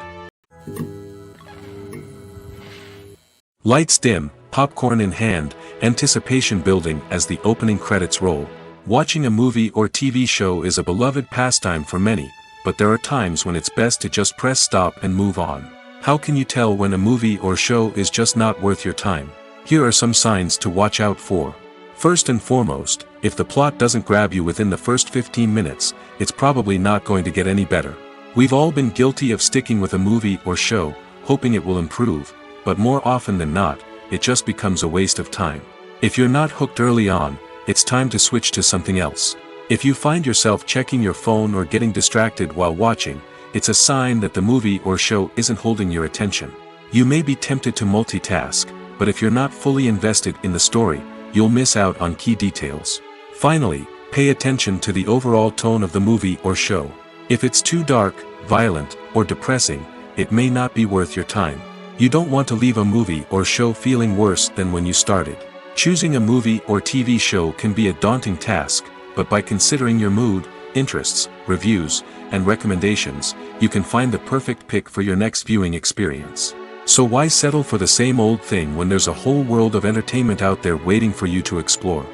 Lights dim, popcorn in hand, anticipation building as the opening credits roll. Watching a movie or TV show is a beloved pastime for many, but there are times when it's best to just press stop and move on. How can you tell when a movie or show is just not worth your time? Here are some signs to watch out for. First and foremost, if the plot doesn't grab you within the first 15 minutes, it's probably not going to get any better. We've all been guilty of sticking with a movie or show, hoping it will improve, but more often than not, it just becomes a waste of time. If you're not hooked early on, it's time to switch to something else. If you find yourself checking your phone or getting distracted while watching, it's a sign that the movie or show isn't holding your attention. You may be tempted to multitask, but if you're not fully invested in the story, you'll miss out on key details. Finally, pay attention to the overall tone of the movie or show. If it's too dark, violent, or depressing, it may not be worth your time. You don't want to leave a movie or show feeling worse than when you started. Choosing a movie or TV show can be a daunting task, but by considering your mood, interests, reviews, and recommendations, you can find the perfect pick for your next viewing experience. So why settle for the same old thing when there's a whole world of entertainment out there waiting for you to explore?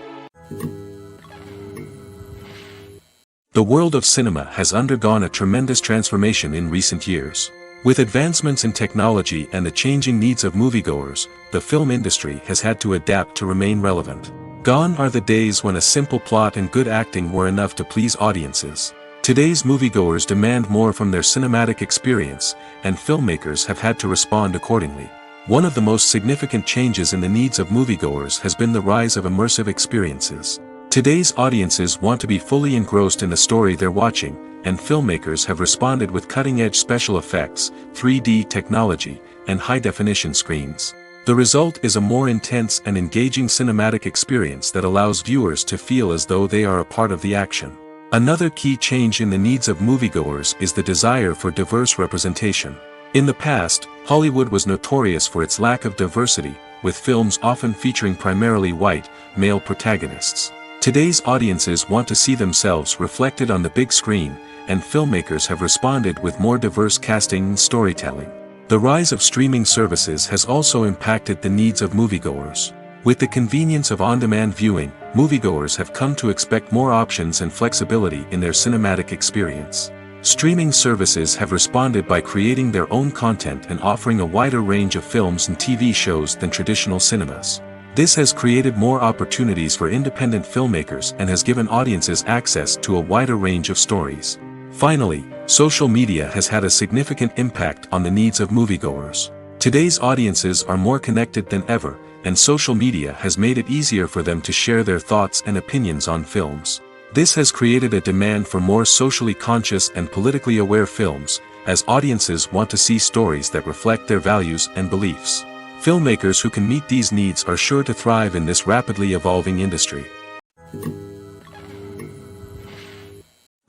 The world of cinema has undergone a tremendous transformation in recent years. With advancements in technology and the changing needs of moviegoers, the film industry has had to adapt to remain relevant. Gone are the days when a simple plot and good acting were enough to please audiences. Today's moviegoers demand more from their cinematic experience, and filmmakers have had to respond accordingly. One of the most significant changes in the needs of moviegoers has been the rise of immersive experiences. Today's audiences want to be fully engrossed in the story they're watching, and filmmakers have responded with cutting-edge special effects, 3D technology, and high-definition screens. The result is a more intense and engaging cinematic experience that allows viewers to feel as though they are a part of the action. Another key change in the needs of moviegoers is the desire for diverse representation. In the past, Hollywood was notorious for its lack of diversity, with films often featuring primarily white, male protagonists. Today's audiences want to see themselves reflected on the big screen, and filmmakers have responded with more diverse casting and storytelling. The rise of streaming services has also impacted the needs of moviegoers. With the convenience of on-demand viewing, moviegoers have come to expect more options and flexibility in their cinematic experience. Streaming services have responded by creating their own content and offering a wider range of films and TV shows than traditional cinemas. This has created more opportunities for independent filmmakers and has given audiences access to a wider range of stories. Finally, social media has had a significant impact on the needs of moviegoers. Today's audiences are more connected than ever, and social media has made it easier for them to share their thoughts and opinions on films. This has created a demand for more socially conscious and politically aware films, as audiences want to see stories that reflect their values and beliefs. Filmmakers who can meet these needs are sure to thrive in this rapidly evolving industry.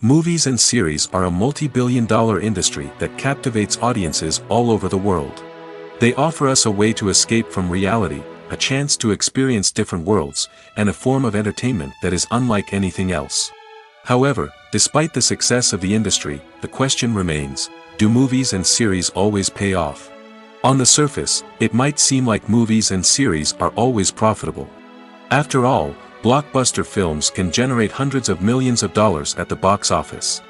Movies and series are a multi-billion-dollar industry that captivates audiences all over the world. They offer us a way to escape from reality, a chance to experience different worlds, and a form of entertainment that is unlike anything else. However, despite the success of the industry, the question remains, do movies and series always pay off? On the surface, it might seem like movies and series are always profitable. After all, blockbuster films can generate hundreds of millions of dollars at the box office.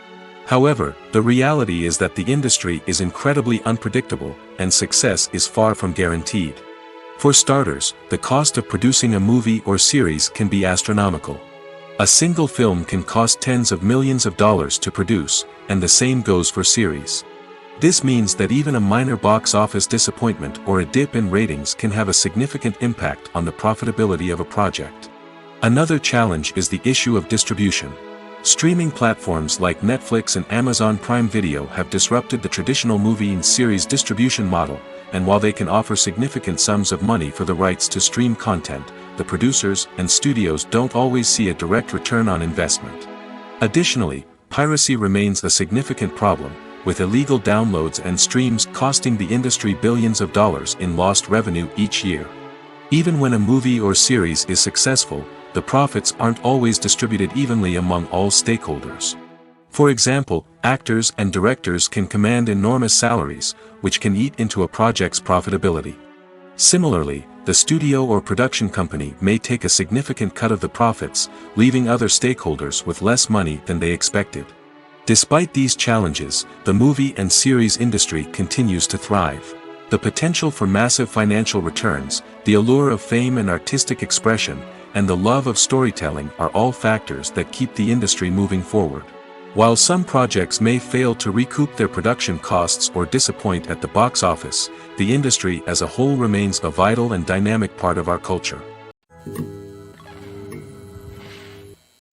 However, the reality is that the industry is incredibly unpredictable, and success is far from guaranteed. For starters, the cost of producing a movie or series can be astronomical. A single film can cost tens of millions of dollars to produce, and the same goes for series. This means that even a minor box office disappointment or a dip in ratings can have a significant impact on the profitability of a project. Another challenge is the issue of distribution. Streaming platforms like Netflix and Amazon Prime Video have disrupted the traditional movie and series distribution model, and while they can offer significant sums of money for the rights to stream content, the producers and studios don't always see a direct return on investment. Additionally, piracy remains a significant problem, with illegal downloads and streams costing the industry billions of dollars in lost revenue each year. Even when a movie or series is successful, the profits aren't always distributed evenly among all stakeholders. For example, actors and directors can command enormous salaries, which can eat into a project's profitability. Similarly, the studio or production company may take a significant cut of the profits, leaving other stakeholders with less money than they expected. Despite these challenges, the movie and series industry continues to thrive. The potential for massive financial returns, the allure of fame and artistic expression, and the love of storytelling are all factors that keep the industry moving forward. While some projects may fail to recoup their production costs or disappoint at the box office, the industry as a whole remains a vital and dynamic part of our culture.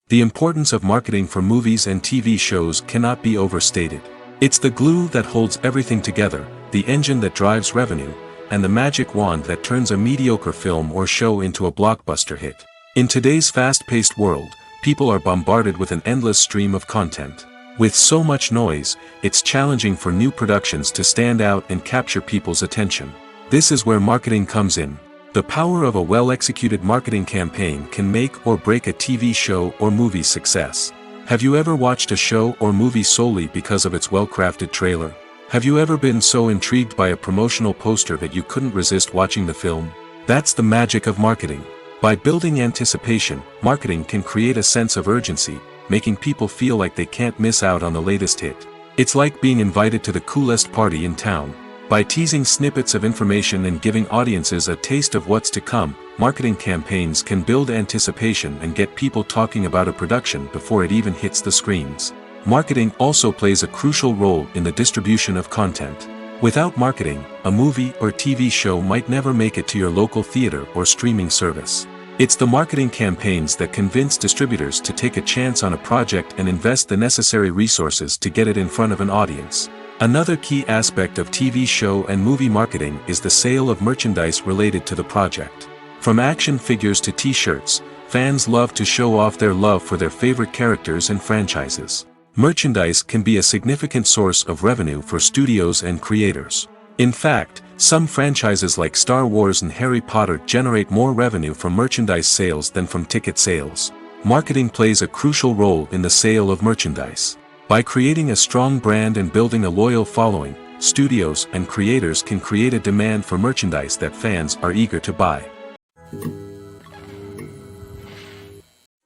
The importance of marketing for movies and TV shows cannot be overstated. It's the glue that holds everything together, the engine that drives revenue, and the magic wand that turns a mediocre film or show into a blockbuster hit. In today's fast-paced world, people are bombarded with an endless stream of content. With so much noise, it's challenging for new productions to stand out and capture people's attention. This is where marketing comes in. The power of a well-executed marketing campaign can make or break a TV show or movie's success. Have you ever watched a show or movie solely because of its well-crafted trailer? Have you ever been so intrigued by a promotional poster that you couldn't resist watching the film? That's the magic of marketing. By building anticipation, marketing can create a sense of urgency, making people feel like they can't miss out on the latest hit. It's like being invited to the coolest party in town. By teasing snippets of information and giving audiences a taste of what's to come, marketing campaigns can build anticipation and get people talking about a production before it even hits the screens. Marketing also plays a crucial role in the distribution of content. Without marketing, a movie or TV show might never make it to your local theater or streaming service. It's the marketing campaigns that convince distributors to take a chance on a project and invest the necessary resources to get it in front of an audience. Another key aspect of TV show and movie marketing is the sale of merchandise related to the project. From action figures to t-shirts, fans love to show off their love for their favorite characters and franchises. Merchandise can be a significant source of revenue for studios and creators. In fact, some franchises like Star Wars and Harry Potter generate more revenue from merchandise sales than from ticket sales. Marketing plays a crucial role in the sale of merchandise. By creating a strong brand and building a loyal following, studios and creators can create a demand for merchandise that fans are eager to buy.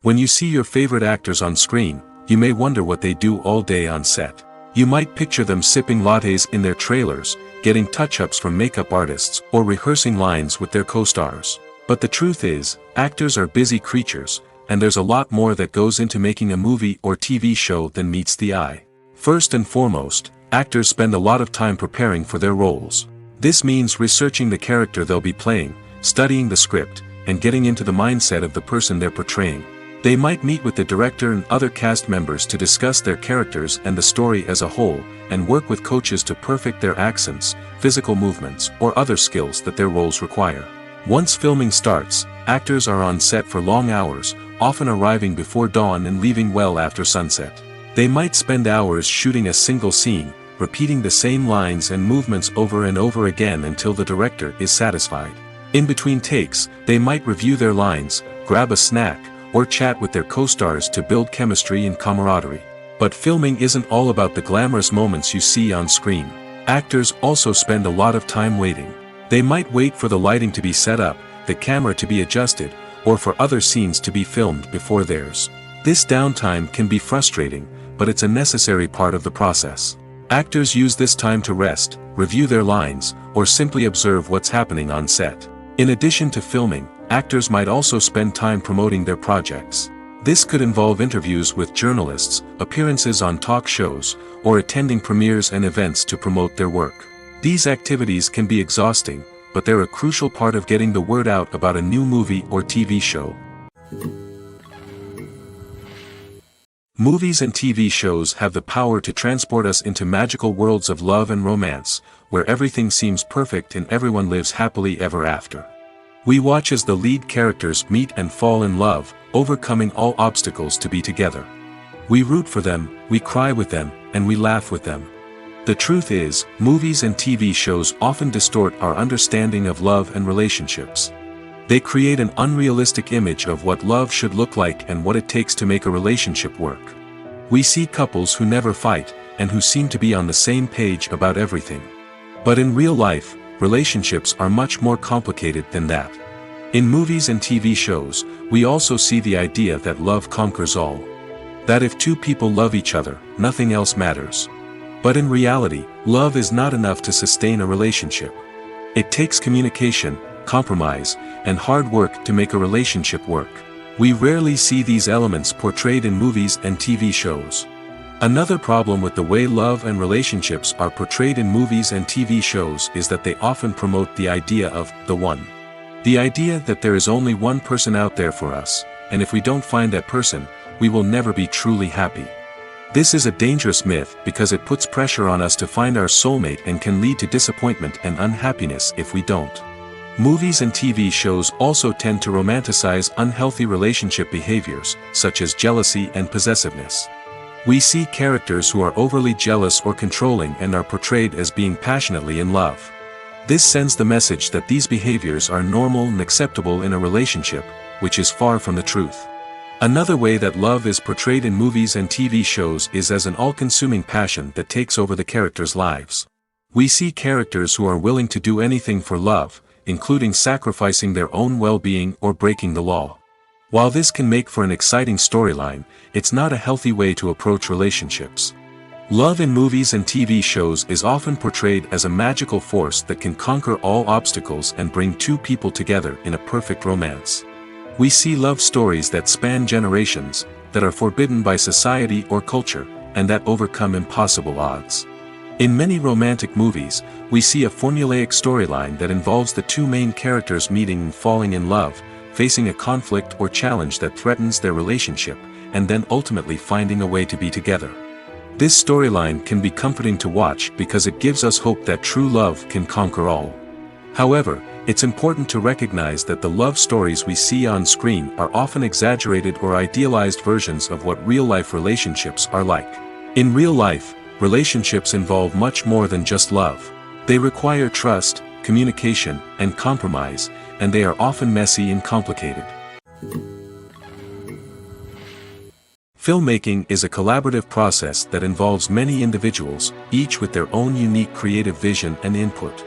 When you see your favorite actors on screen, you may wonder what they do all day on set. You might picture them sipping lattes in their trailers, getting touch-ups from makeup artists, or rehearsing lines with their co-stars. But the truth is, actors are busy creatures, and there's a lot more that goes into making a movie or TV show than meets the eye. First and foremost, actors spend a lot of time preparing for their roles. This means researching the character they'll be playing, studying the script, and getting into the mindset of the person they're portraying. They might meet with the director and other cast members to discuss their characters and the story as a whole, and work with coaches to perfect their accents, physical movements, or other skills that their roles require. Once filming starts, actors are on set for long hours, often arriving before dawn and leaving well after sunset. They might spend hours shooting a single scene, repeating the same lines and movements over and over again until the director is satisfied. In between takes, they might review their lines, grab a snack, or chat with their co-stars to build chemistry and camaraderie. But filming isn't all about the glamorous moments you see on screen. Actors also spend a lot of time waiting. They might wait for the lighting to be set up, the camera to be adjusted, or for other scenes to be filmed before theirs. This downtime can be frustrating, but it's a necessary part of the process. Actors use this time to rest, review their lines, or simply observe what's happening on set. In addition to filming, actors might also spend time promoting their projects. This could involve interviews with journalists, appearances on talk shows, or attending premieres and events to promote their work. These activities can be exhausting, but they're a crucial part of getting the word out about a new movie or TV show. Movies and TV shows have the power to transport us into magical worlds of love and romance, where everything seems perfect and everyone lives happily ever after. We watch as the lead characters meet and fall in love, overcoming all obstacles to be together. We root for them, we cry with them, and we laugh with them. The truth is, movies and TV shows often distort our understanding of love and relationships. They create an unrealistic image of what love should look like and what it takes to make a relationship work. We see couples who never fight, and who seem to be on the same page about everything. But in real life, relationships are much more complicated than that. In movies and TV shows, we also see the idea that love conquers all. That if two people love each other, nothing else matters. But in reality, love is not enough to sustain a relationship. It takes communication, compromise, and hard work to make a relationship work. We rarely see these elements portrayed in movies and TV shows. Another problem with the way love and relationships are portrayed in movies and TV shows is that they often promote the idea of the one. The idea that there is only one person out there for us, and if we don't find that person, we will never be truly happy. This is a dangerous myth because it puts pressure on us to find our soulmate and can lead to disappointment and unhappiness if we don't. Movies and TV shows also tend to romanticize unhealthy relationship behaviors, such as jealousy and possessiveness. We see characters who are overly jealous or controlling and are portrayed as being passionately in love. This sends the message that these behaviors are normal and acceptable in a relationship, which is far from the truth. Another way that love is portrayed in movies and TV shows is as an all-consuming passion that takes over the characters' lives. We see characters who are willing to do anything for love, including sacrificing their own well-being or breaking the law. While this can make for an exciting storyline, it's not a healthy way to approach relationships. Love in movies and TV shows is often portrayed as a magical force that can conquer all obstacles and bring two people together in a perfect romance. We see love stories that span generations, that are forbidden by society or culture, and that overcome impossible odds. In many romantic movies, we see a formulaic storyline that involves the two main characters meeting and falling in love, facing a conflict or challenge that threatens their relationship, and then ultimately finding a way to be together. This storyline can be comforting to watch because it gives us hope that true love can conquer all. However, it's important to recognize that the love stories we see on screen are often exaggerated or idealized versions of what real-life relationships are like. In real life, relationships involve much more than just love. They require trust, communication, and compromise, and they are often messy and complicated. Filmmaking is a collaborative process that involves many individuals, each with their own unique creative vision and input.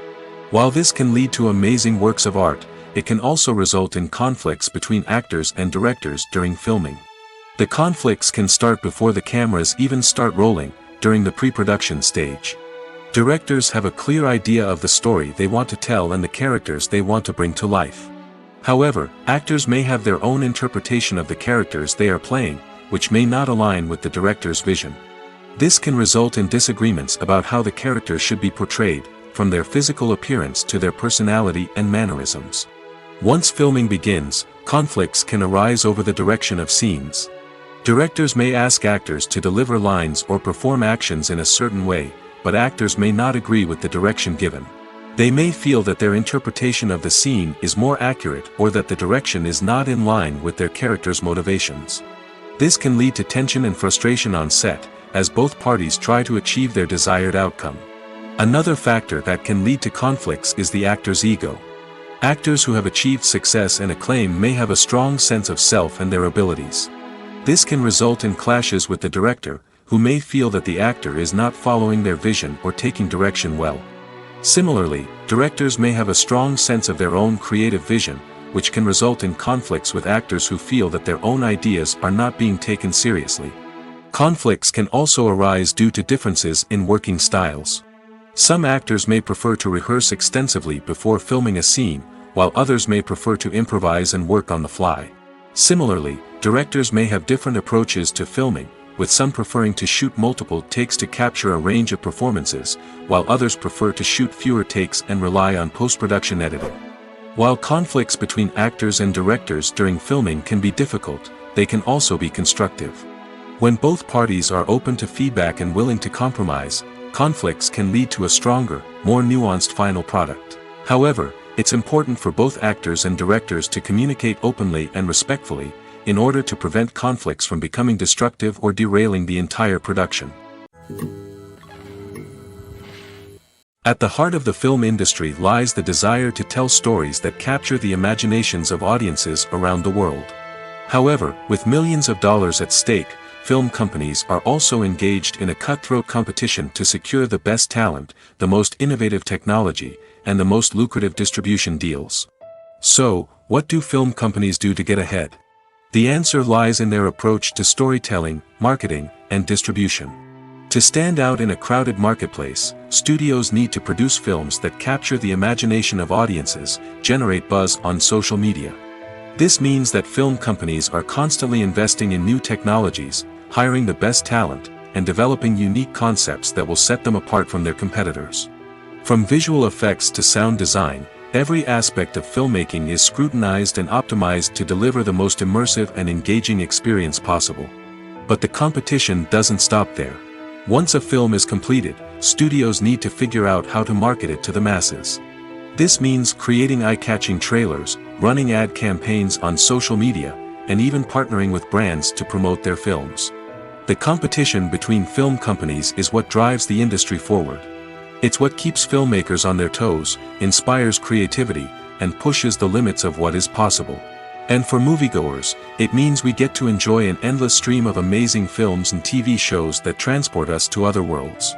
While this can lead to amazing works of art, it can also result in conflicts between actors and directors during filming. The conflicts can start before the cameras even start rolling, during the pre-production stage. Directors have a clear idea of the story they want to tell and the characters they want to bring to life. However, actors may have their own interpretation of the characters they are playing, which may not align with the director's vision. This can result in disagreements about how the characters should be portrayed, from their physical appearance to their personality and mannerisms. Once filming begins, conflicts can arise over the direction of scenes. Directors may ask actors to deliver lines or perform actions in a certain way, but actors may not agree with the direction given. They may feel that their interpretation of the scene is more accurate or that the direction is not in line with their character's motivations. This can lead to tension and frustration on set, as both parties try to achieve their desired outcome. Another factor that can lead to conflicts is the actor's ego. Actors who have achieved success and acclaim may have a strong sense of self and their abilities. This can result in clashes with the director, who may feel that the actor is not following their vision or taking direction well. Similarly, directors may have a strong sense of their own creative vision, which can result in conflicts with actors who feel that their own ideas are not being taken seriously. Conflicts can also arise due to differences in working styles. Some actors may prefer to rehearse extensively before filming a scene, while others may prefer to improvise and work on the fly. Similarly, directors may have different approaches to filming, with some preferring to shoot multiple takes to capture a range of performances, while others prefer to shoot fewer takes and rely on post-production editing. While conflicts between actors and directors during filming can be difficult, they can also be constructive. When both parties are open to feedback and willing to compromise, conflicts can lead to a stronger, more nuanced final product. However, it's important for both actors and directors to communicate openly and respectfully, in order to prevent conflicts from becoming destructive or derailing the entire production. At the heart of the film industry lies the desire to tell stories that capture the imaginations of audiences around the world. However, with millions of dollars at stake, film companies are also engaged in a cutthroat competition to secure the best talent, the most innovative technology, and the most lucrative distribution deals. So, what do film companies do to get ahead? The answer lies in their approach to storytelling, marketing, and distribution. To stand out in a crowded marketplace, studios need to produce films that capture the imagination of audiences, generate buzz on social media. This means that film companies are constantly investing in new technologies, hiring the best talent, and developing unique concepts that will set them apart from their competitors. From visual effects to sound design, every aspect of filmmaking is scrutinized and optimized to deliver the most immersive and engaging experience possible. But the competition doesn't stop there. Once a film is completed, studios need to figure out how to market it to the masses. This means creating eye-catching trailers, running ad campaigns on social media, and even partnering with brands to promote their films. The competition between film companies is what drives the industry forward. It's what keeps filmmakers on their toes, inspires creativity, and pushes the limits of what is possible. And for moviegoers, it means we get to enjoy an endless stream of amazing films and TV shows that transport us to other worlds.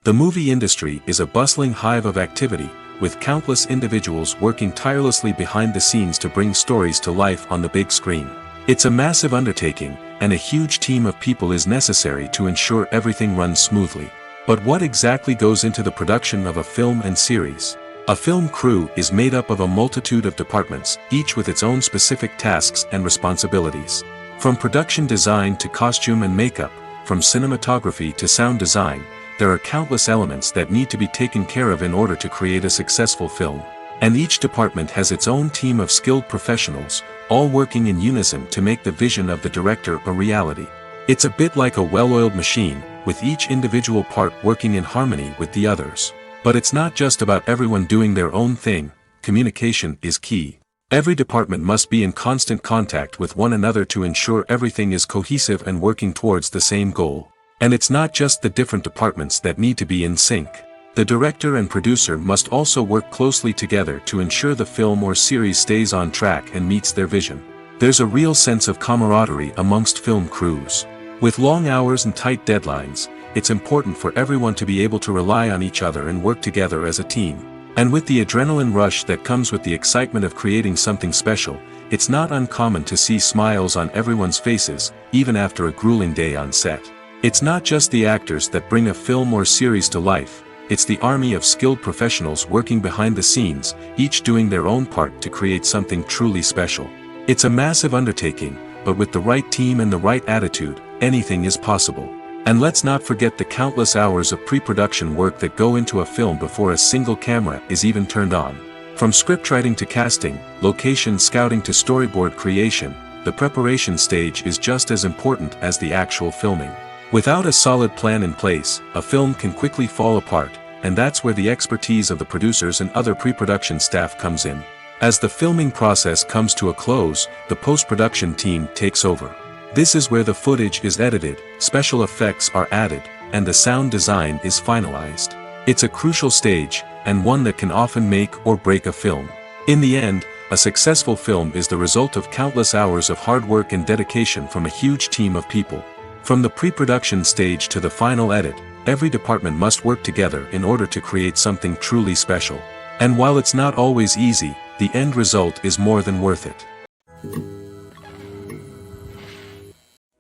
The movie industry is a bustling hive of activity, with countless individuals working tirelessly behind the scenes to bring stories to life on the big screen. It's a massive undertaking, and a huge team of people is necessary to ensure everything runs smoothly. But what exactly goes into the production of a film and series? A film crew is made up of a multitude of departments, each with its own specific tasks and responsibilities. From production design to costume and makeup, from cinematography to sound design, there are countless elements that need to be taken care of in order to create a successful film. And each department has its own team of skilled professionals, all working in unison to make the vision of the director a reality. It's a bit like a well-oiled machine, with each individual part working in harmony with the others. But it's not just about everyone doing their own thing. Communication is key. Every department must be in constant contact with one another to ensure everything is cohesive and working towards the same goal. And it's not just the different departments that need to be in sync. The director and producer must also work closely together to ensure the film or series stays on track and meets their vision. There's a real sense of camaraderie amongst film crews. With long hours and tight deadlines, it's important for everyone to be able to rely on each other and work together as a team. And with the adrenaline rush that comes with the excitement of creating something special, it's not uncommon to see smiles on everyone's faces, even after a grueling day on set. It's not just the actors that bring a film or series to life, it's the army of skilled professionals working behind the scenes, each doing their own part to create something truly special. It's a massive undertaking, but with the right team and the right attitude, anything is possible. And let's not forget the countless hours of pre-production work that go into a film before a single camera is even turned on. From scriptwriting to casting, location scouting to storyboard creation, the preparation stage is just as important as the actual filming. Without a solid plan in place, a film can quickly fall apart, and that's where the expertise of the producers and other pre-production staff comes in. As the filming process comes to a close, the post-production team takes over. This is where the footage is edited, special effects are added, and the sound design is finalized. It's a crucial stage, and one that can often make or break a film. In the end, a successful film is the result of countless hours of hard work and dedication from a huge team of people. From the pre-production stage to the final edit, every department must work together in order to create something truly special. And while it's not always easy, the end result is more than worth it.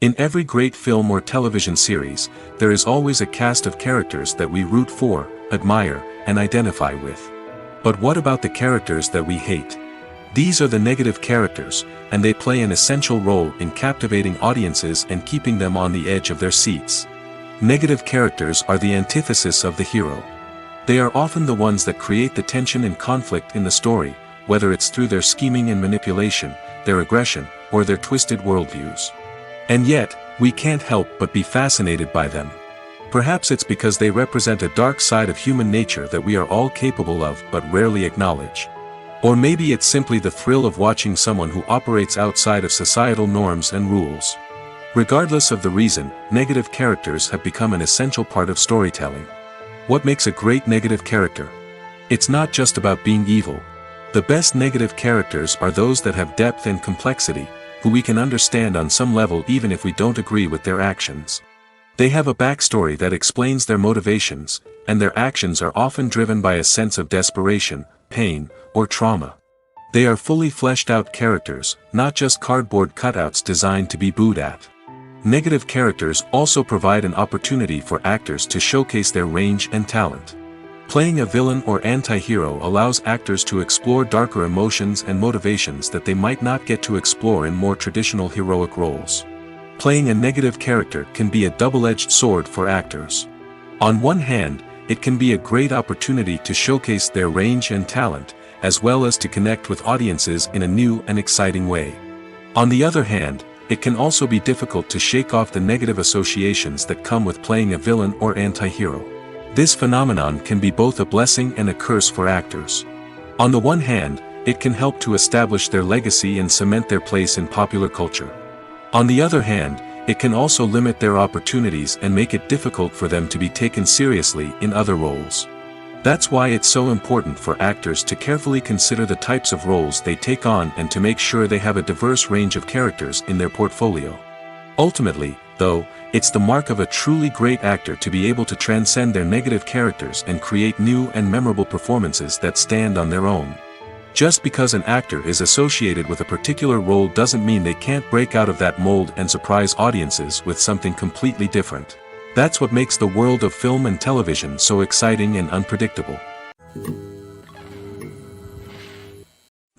In every great film or television series, there is always a cast of characters that we root for, admire, and identify with. But what about the characters that we hate? These are the negative characters, and they play an essential role in captivating audiences and keeping them on the edge of their seats. Negative characters are the antithesis of the hero. They are often the ones that create the tension and conflict in the story, whether it's through their scheming and manipulation, their aggression, or their twisted worldviews. And yet, we can't help but be fascinated by them. Perhaps it's because they represent a dark side of human nature that we are all capable of but rarely acknowledge. Or maybe it's simply the thrill of watching someone who operates outside of societal norms and rules. Regardless of the reason, negative characters have become an essential part of storytelling. What makes a great negative character? It's not just about being evil. The best negative characters are those that have depth and complexity, who we can understand on some level even if we don't agree with their actions. They have a backstory that explains their motivations, and their actions are often driven by a sense of desperation, pain, or trauma. They are fully fleshed out characters, not just cardboard cutouts designed to be booed at. Negative characters also provide an opportunity for actors to showcase their range and talent. Playing a villain or anti-hero allows actors to explore darker emotions and motivations that they might not get to explore in more traditional heroic roles. Playing a negative character can be a double-edged sword for actors. On one hand, it can be a great opportunity to showcase their range and talent, as well as to connect with audiences in a new and exciting way. On the other hand, it can also be difficult to shake off the negative associations that come with playing a villain or anti-hero. This phenomenon can be both a blessing and a curse for actors. On the one hand, it can help to establish their legacy and cement their place in popular culture. On the other hand, it can also limit their opportunities and make it difficult for them to be taken seriously in other roles. That's why it's so important for actors to carefully consider the types of roles they take on and to make sure they have a diverse range of characters in their portfolio. Ultimately, though, it's the mark of a truly great actor to be able to transcend their negative characters and create new and memorable performances that stand on their own. Just because an actor is associated with a particular role doesn't mean they can't break out of that mold and surprise audiences with something completely different. That's what makes the world of film and television so exciting and unpredictable.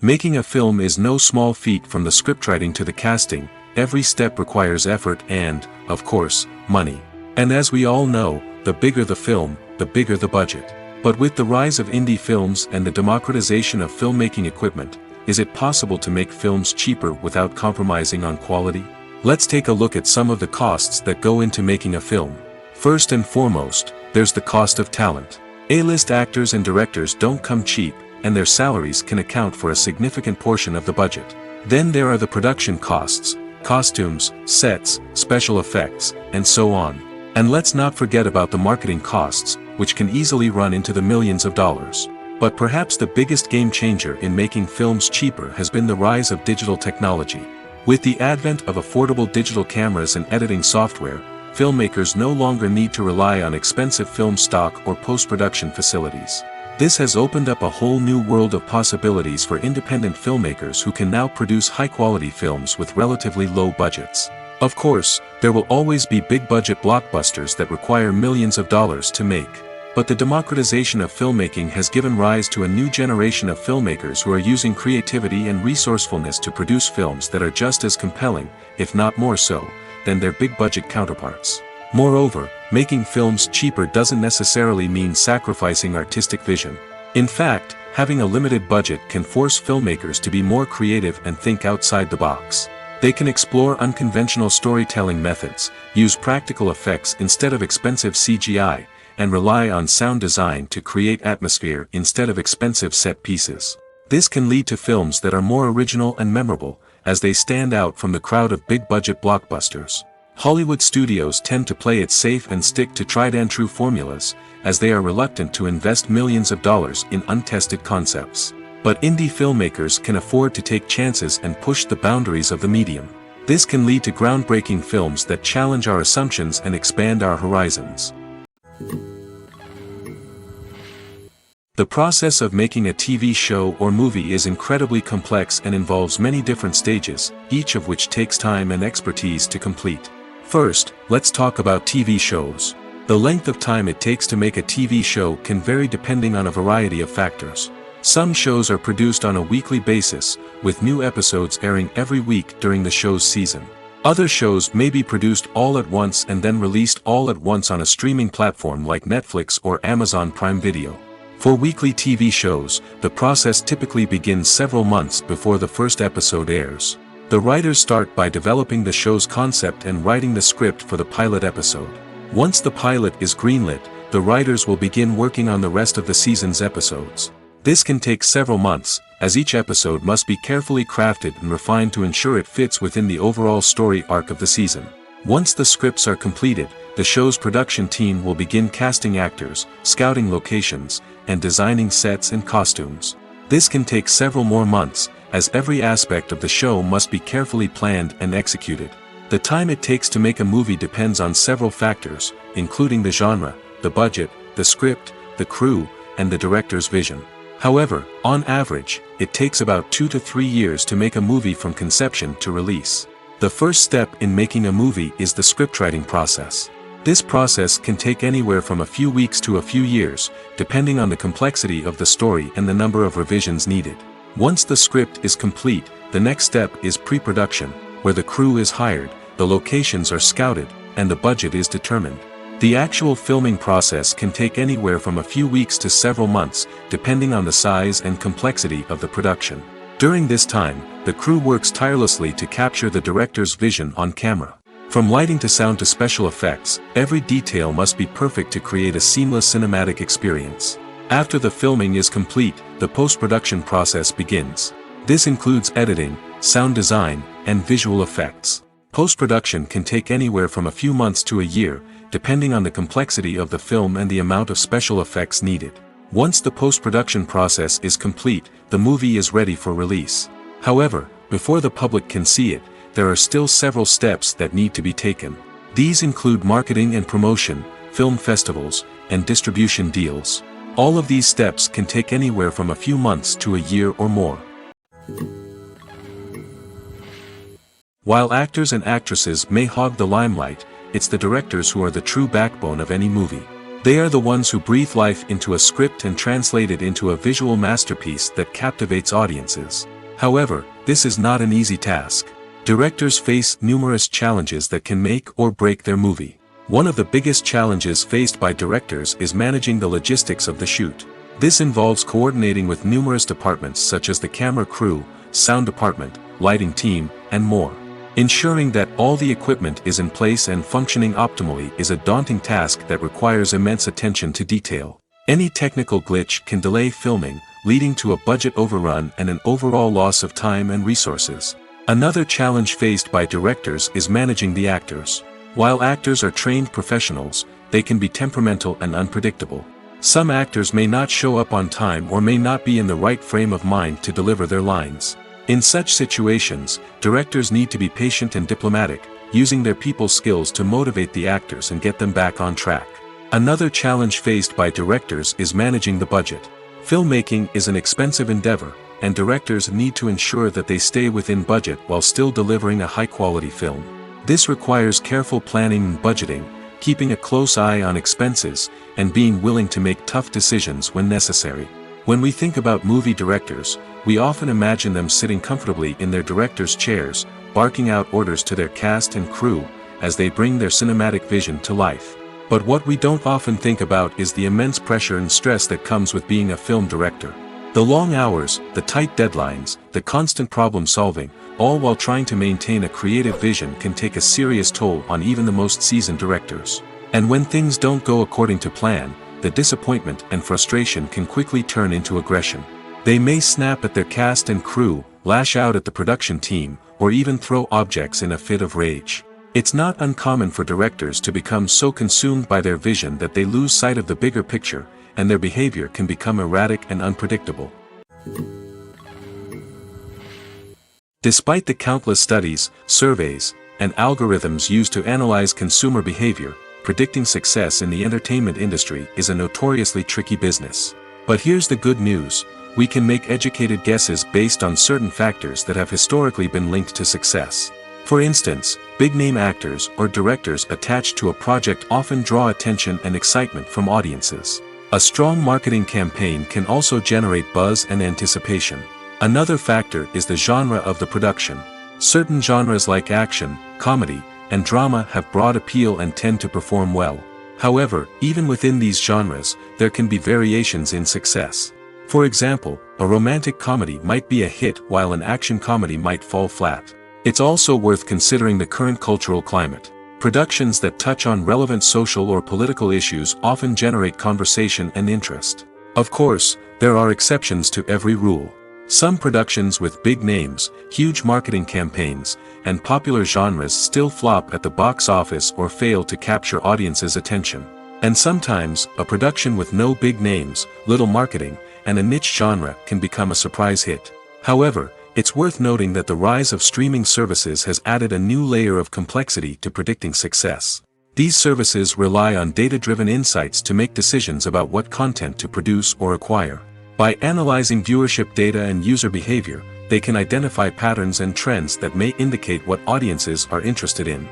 Making a film is no small feat. From the scriptwriting to the casting, every step requires effort and, of course, money. And as we all know, the bigger the film, the bigger the budget. But with the rise of indie films and the democratization of filmmaking equipment, is it possible to make films cheaper without compromising on quality? Let's take a look at some of the costs that go into making a film. First and foremost, there's the cost of talent. A-list actors and directors don't come cheap, and their salaries can account for a significant portion of the budget. Then there are the production costs, costumes, sets, special effects, and so on. And let's not forget about the marketing costs, which can easily run into the millions of dollars. But perhaps the biggest game changer in making films cheaper has been the rise of digital technology. With the advent of affordable digital cameras and editing software, filmmakers no longer need to rely on expensive film stock or post-production facilities. This has opened up a whole new world of possibilities for independent filmmakers who can now produce high-quality films with relatively low budgets. Of course, there will always be big-budget blockbusters that require millions of dollars to make. But the democratization of filmmaking has given rise to a new generation of filmmakers who are using creativity and resourcefulness to produce films that are just as compelling, if not more so, than their big-budget counterparts. Moreover, making films cheaper doesn't necessarily mean sacrificing artistic vision. In fact, having a limited budget can force filmmakers to be more creative and think outside the box. They can explore unconventional storytelling methods, use practical effects instead of expensive CGI, and rely on sound design to create atmosphere instead of expensive set pieces. This can lead to films that are more original and memorable, as they stand out from the crowd of big-budget blockbusters. Hollywood studios tend to play it safe and stick to tried-and-true formulas, as they are reluctant to invest millions of dollars in untested concepts. But indie filmmakers can afford to take chances and push the boundaries of the medium. This can lead to groundbreaking films that challenge our assumptions and expand our horizons. The process of making a TV show or movie is incredibly complex and involves many different stages, each of which takes time and expertise to complete. First, let's talk about TV shows. The length of time it takes to make a TV show can vary depending on a variety of factors. Some shows are produced on a weekly basis, with new episodes airing every week during the show's season. Other shows may be produced all at once and then released all at once on a streaming platform like Netflix or Amazon Prime Video. For weekly TV shows, the process typically begins several months before the first episode airs. The writers start by developing the show's concept and writing the script for the pilot episode. Once the pilot is greenlit, the writers will begin working on the rest of the season's episodes. This can take several months, as each episode must be carefully crafted and refined to ensure it fits within the overall story arc of the season. Once the scripts are completed, the show's production team will begin casting actors, scouting locations, and designing sets and costumes. This can take several more months, as every aspect of the show must be carefully planned and executed. The time it takes to make a movie depends on several factors, including the genre, the budget, the script, the crew, and the director's vision. However, on average, it takes about 2 to 3 years to make a movie from conception to release. The first step in making a movie is the scriptwriting process. This process can take anywhere from a few weeks to a few years, depending on the complexity of the story and the number of revisions needed. Once the script is complete, the next step is pre-production, where the crew is hired, the locations are scouted, and the budget is determined. The actual filming process can take anywhere from a few weeks to several months, depending on the size and complexity of the production. During this time, the crew works tirelessly to capture the director's vision on camera. From lighting to sound to special effects, every detail must be perfect to create a seamless cinematic experience. After the filming is complete, the post-production process begins. This includes editing, sound design, and visual effects. Post-production can take anywhere from a few months to a year, depending on the complexity of the film and the amount of special effects needed. Once the post-production process is complete, the movie is ready for release. However, before the public can see it, there are still several steps that need to be taken. These include marketing and promotion, film festivals, and distribution deals. All of these steps can take anywhere from a few months to a year or more. While actors and actresses may hog the limelight, it's the directors who are the true backbone of any movie. They are the ones who breathe life into a script and translate it into a visual masterpiece that captivates audiences. However, this is not an easy task. Directors face numerous challenges that can make or break their movie. One of the biggest challenges faced by directors is managing the logistics of the shoot. This involves coordinating with numerous departments such as the camera crew, sound department, lighting team, and more. Ensuring that all the equipment is in place and functioning optimally is a daunting task that requires immense attention to detail. Any technical glitch can delay filming, leading to a budget overrun and an overall loss of time and resources. Another challenge faced by directors is managing the actors. While actors are trained professionals, they can be temperamental and unpredictable. Some actors may not show up on time or may not be in the right frame of mind to deliver their lines. In such situations, directors need to be patient and diplomatic, using their people skills to motivate the actors and get them back on track. Another challenge faced by directors is managing the budget. Filmmaking is an expensive endeavor, and directors need to ensure that they stay within budget while still delivering a high-quality film. This requires careful planning and budgeting, keeping a close eye on expenses, and being willing to make tough decisions when necessary. When we think about movie directors, we often imagine them sitting comfortably in their director's chairs, barking out orders to their cast and crew, as they bring their cinematic vision to life. But what we don't often think about is the immense pressure and stress that comes with being a film director. The long hours, the tight deadlines, the constant problem solving, all while trying to maintain a creative vision can take a serious toll on even the most seasoned directors. And when things don't go according to plan, the disappointment and frustration can quickly turn into aggression. They may snap at their cast and crew, lash out at the production team, or even throw objects in a fit of rage. It's not uncommon for directors to become so consumed by their vision that they lose sight of the bigger picture, and their behavior can become erratic and unpredictable. Despite the countless studies, surveys, and algorithms used to analyze consumer behavior, predicting success in the entertainment industry is a notoriously tricky business. But here's the good news: we can make educated guesses based on certain factors that have historically been linked to success. For instance, big-name actors or directors attached to a project often draw attention and excitement from audiences. A strong marketing campaign can also generate buzz and anticipation. Another factor is the genre of the production. Certain genres like action, comedy, and drama have broad appeal and tend to perform well. However, even within these genres, there can be variations in success. For example, a romantic comedy might be a hit while an action comedy might fall flat. It's also worth considering the current cultural climate. Productions that touch on relevant social or political issues often generate conversation and interest. Of course, there are exceptions to every rule. Some productions with big names, huge marketing campaigns, and popular genres still flop at the box office or fail to capture audiences' attention. And sometimes, a production with no big names, little marketing, and a niche genre can become a surprise hit. However, it's worth noting that the rise of streaming services has added a new layer of complexity to predicting success. These services rely on data-driven insights to make decisions about what content to produce or acquire. By analyzing viewership data and user behavior, they can identify patterns and trends that may indicate what audiences are interested in.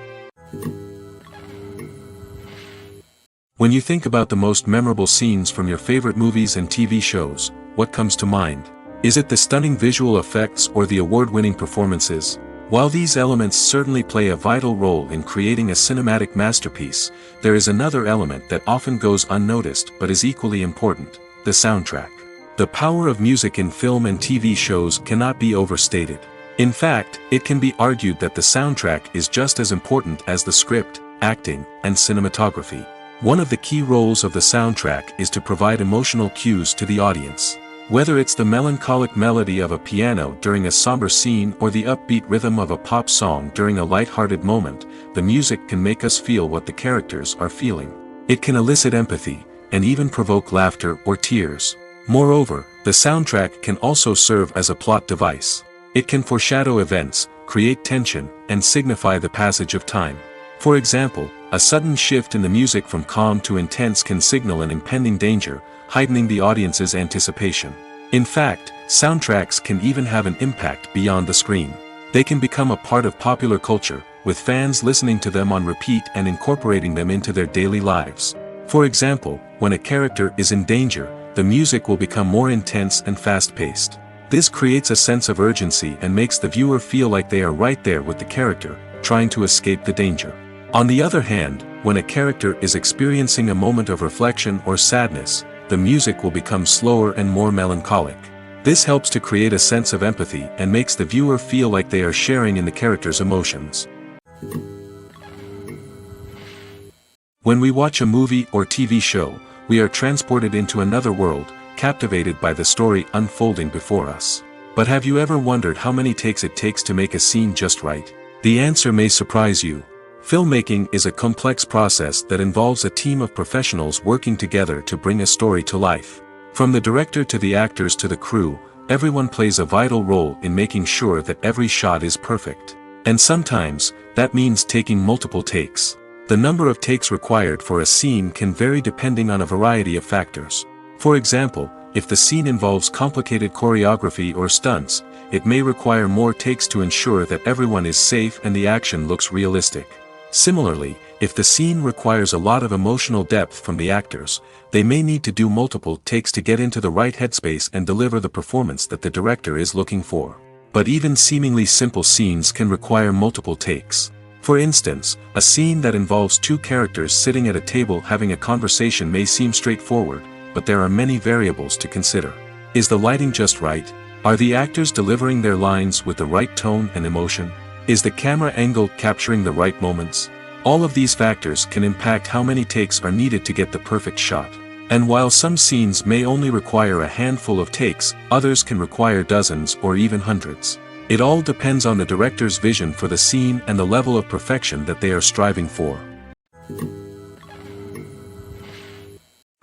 When you think about the most memorable scenes from your favorite movies and TV shows, what comes to mind? Is it the stunning visual effects or the award-winning performances? While these elements certainly play a vital role in creating a cinematic masterpiece, there is another element that often goes unnoticed but is equally important: the soundtrack. The power of music in film and TV shows cannot be overstated. In fact, it can be argued that the soundtrack is just as important as the script, acting, and cinematography. One of the key roles of the soundtrack is to provide emotional cues to the audience. Whether it's the melancholic melody of a piano during a somber scene or the upbeat rhythm of a pop song during a light-hearted moment, the music can make us feel what the characters are feeling. It can elicit empathy, and even provoke laughter or tears. Moreover, the soundtrack can also serve as a plot device. It can foreshadow events, create tension, and signify the passage of time. For example, a sudden shift in the music from calm to intense can signal an impending danger, heightening the audience's anticipation. In fact, soundtracks can even have an impact beyond the screen. They can become a part of popular culture, with fans listening to them on repeat and incorporating them into their daily lives. For example, when a character is in danger, the music will become more intense and fast-paced. This creates a sense of urgency and makes the viewer feel like they are right there with the character, trying to escape the danger. On the other hand, when a character is experiencing a moment of reflection or sadness, the music will become slower and more melancholic. This helps to create a sense of empathy and makes the viewer feel like they are sharing in the character's emotions. When we watch a movie or TV show, we are transported into another world, captivated by the story unfolding before us. But have you ever wondered how many takes it takes to make a scene just right? The answer may surprise you. Filmmaking is a complex process that involves a team of professionals working together to bring a story to life. From the director to the actors to the crew, everyone plays a vital role in making sure that every shot is perfect. And sometimes, that means taking multiple takes. The number of takes required for a scene can vary depending on a variety of factors. For example, if the scene involves complicated choreography or stunts, it may require more takes to ensure that everyone is safe and the action looks realistic. Similarly, if the scene requires a lot of emotional depth from the actors, they may need to do multiple takes to get into the right headspace and deliver the performance that the director is looking for. But even seemingly simple scenes can require multiple takes. For instance, a scene that involves two characters sitting at a table having a conversation may seem straightforward, but there are many variables to consider. Is the lighting just right? Are the actors delivering their lines with the right tone and emotion? Is the camera angle capturing the right moments? All of these factors can impact how many takes are needed to get the perfect shot. And while some scenes may only require a handful of takes, others can require dozens or even hundreds. It all depends on the director's vision for the scene and the level of perfection that they are striving for.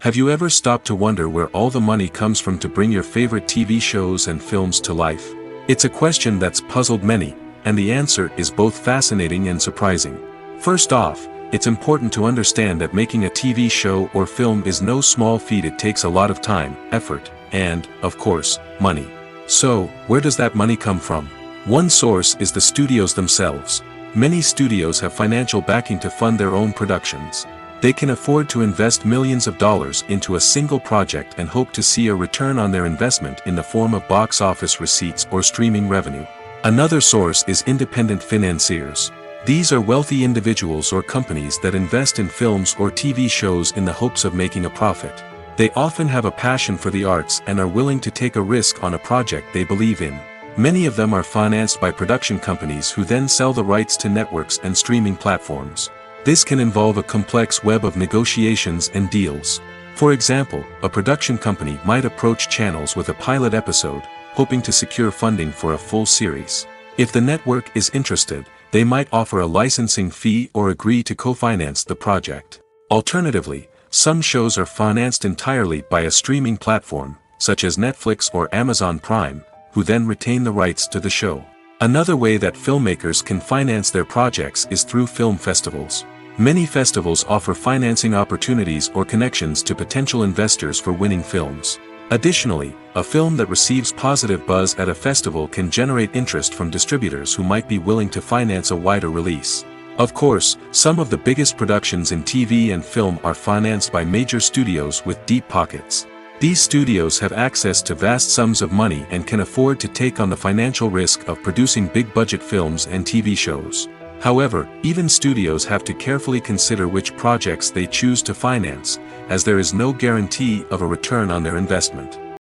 Have you ever stopped to wonder where all the money comes from to bring your favorite TV shows and films to life? It's a question that's puzzled many, and the answer is both fascinating and surprising. First off, it's important to understand that making a TV show or film is no small feat. It takes a lot of time, effort, and, of course, money. So, where does that money come from? One source is the studios themselves. Many studios have financial backing to fund their own productions. They can afford to invest millions of dollars into a single project and hope to see a return on their investment in the form of box office receipts or streaming revenue. Another source is independent financiers. These are wealthy individuals or companies that invest in films or TV shows in the hopes of making a profit. They often have a passion for the arts and are willing to take a risk on a project they believe in. Many of them are financed by production companies who then sell the rights to networks and streaming platforms. This can involve a complex web of negotiations and deals. For example, a production company might approach channels with a pilot episode, hoping to secure funding for a full series. If the network is interested, they might offer a licensing fee or agree to co-finance the project. Alternatively, some shows are financed entirely by a streaming platform, such as Netflix or Amazon Prime, who then retain the rights to the show. Another way that filmmakers can finance their projects is through film festivals. Many festivals offer financing opportunities or connections to potential investors for winning films. Additionally, a film that receives positive buzz at a festival can generate interest from distributors who might be willing to finance a wider release. Of course, some of the biggest productions in TV and film are financed by major studios with deep pockets. These studios have access to vast sums of money and can afford to take on the financial risk of producing big-budget films and TV shows. However, even studios have to carefully consider which projects they choose to finance, as there is no guarantee of a return on their investment.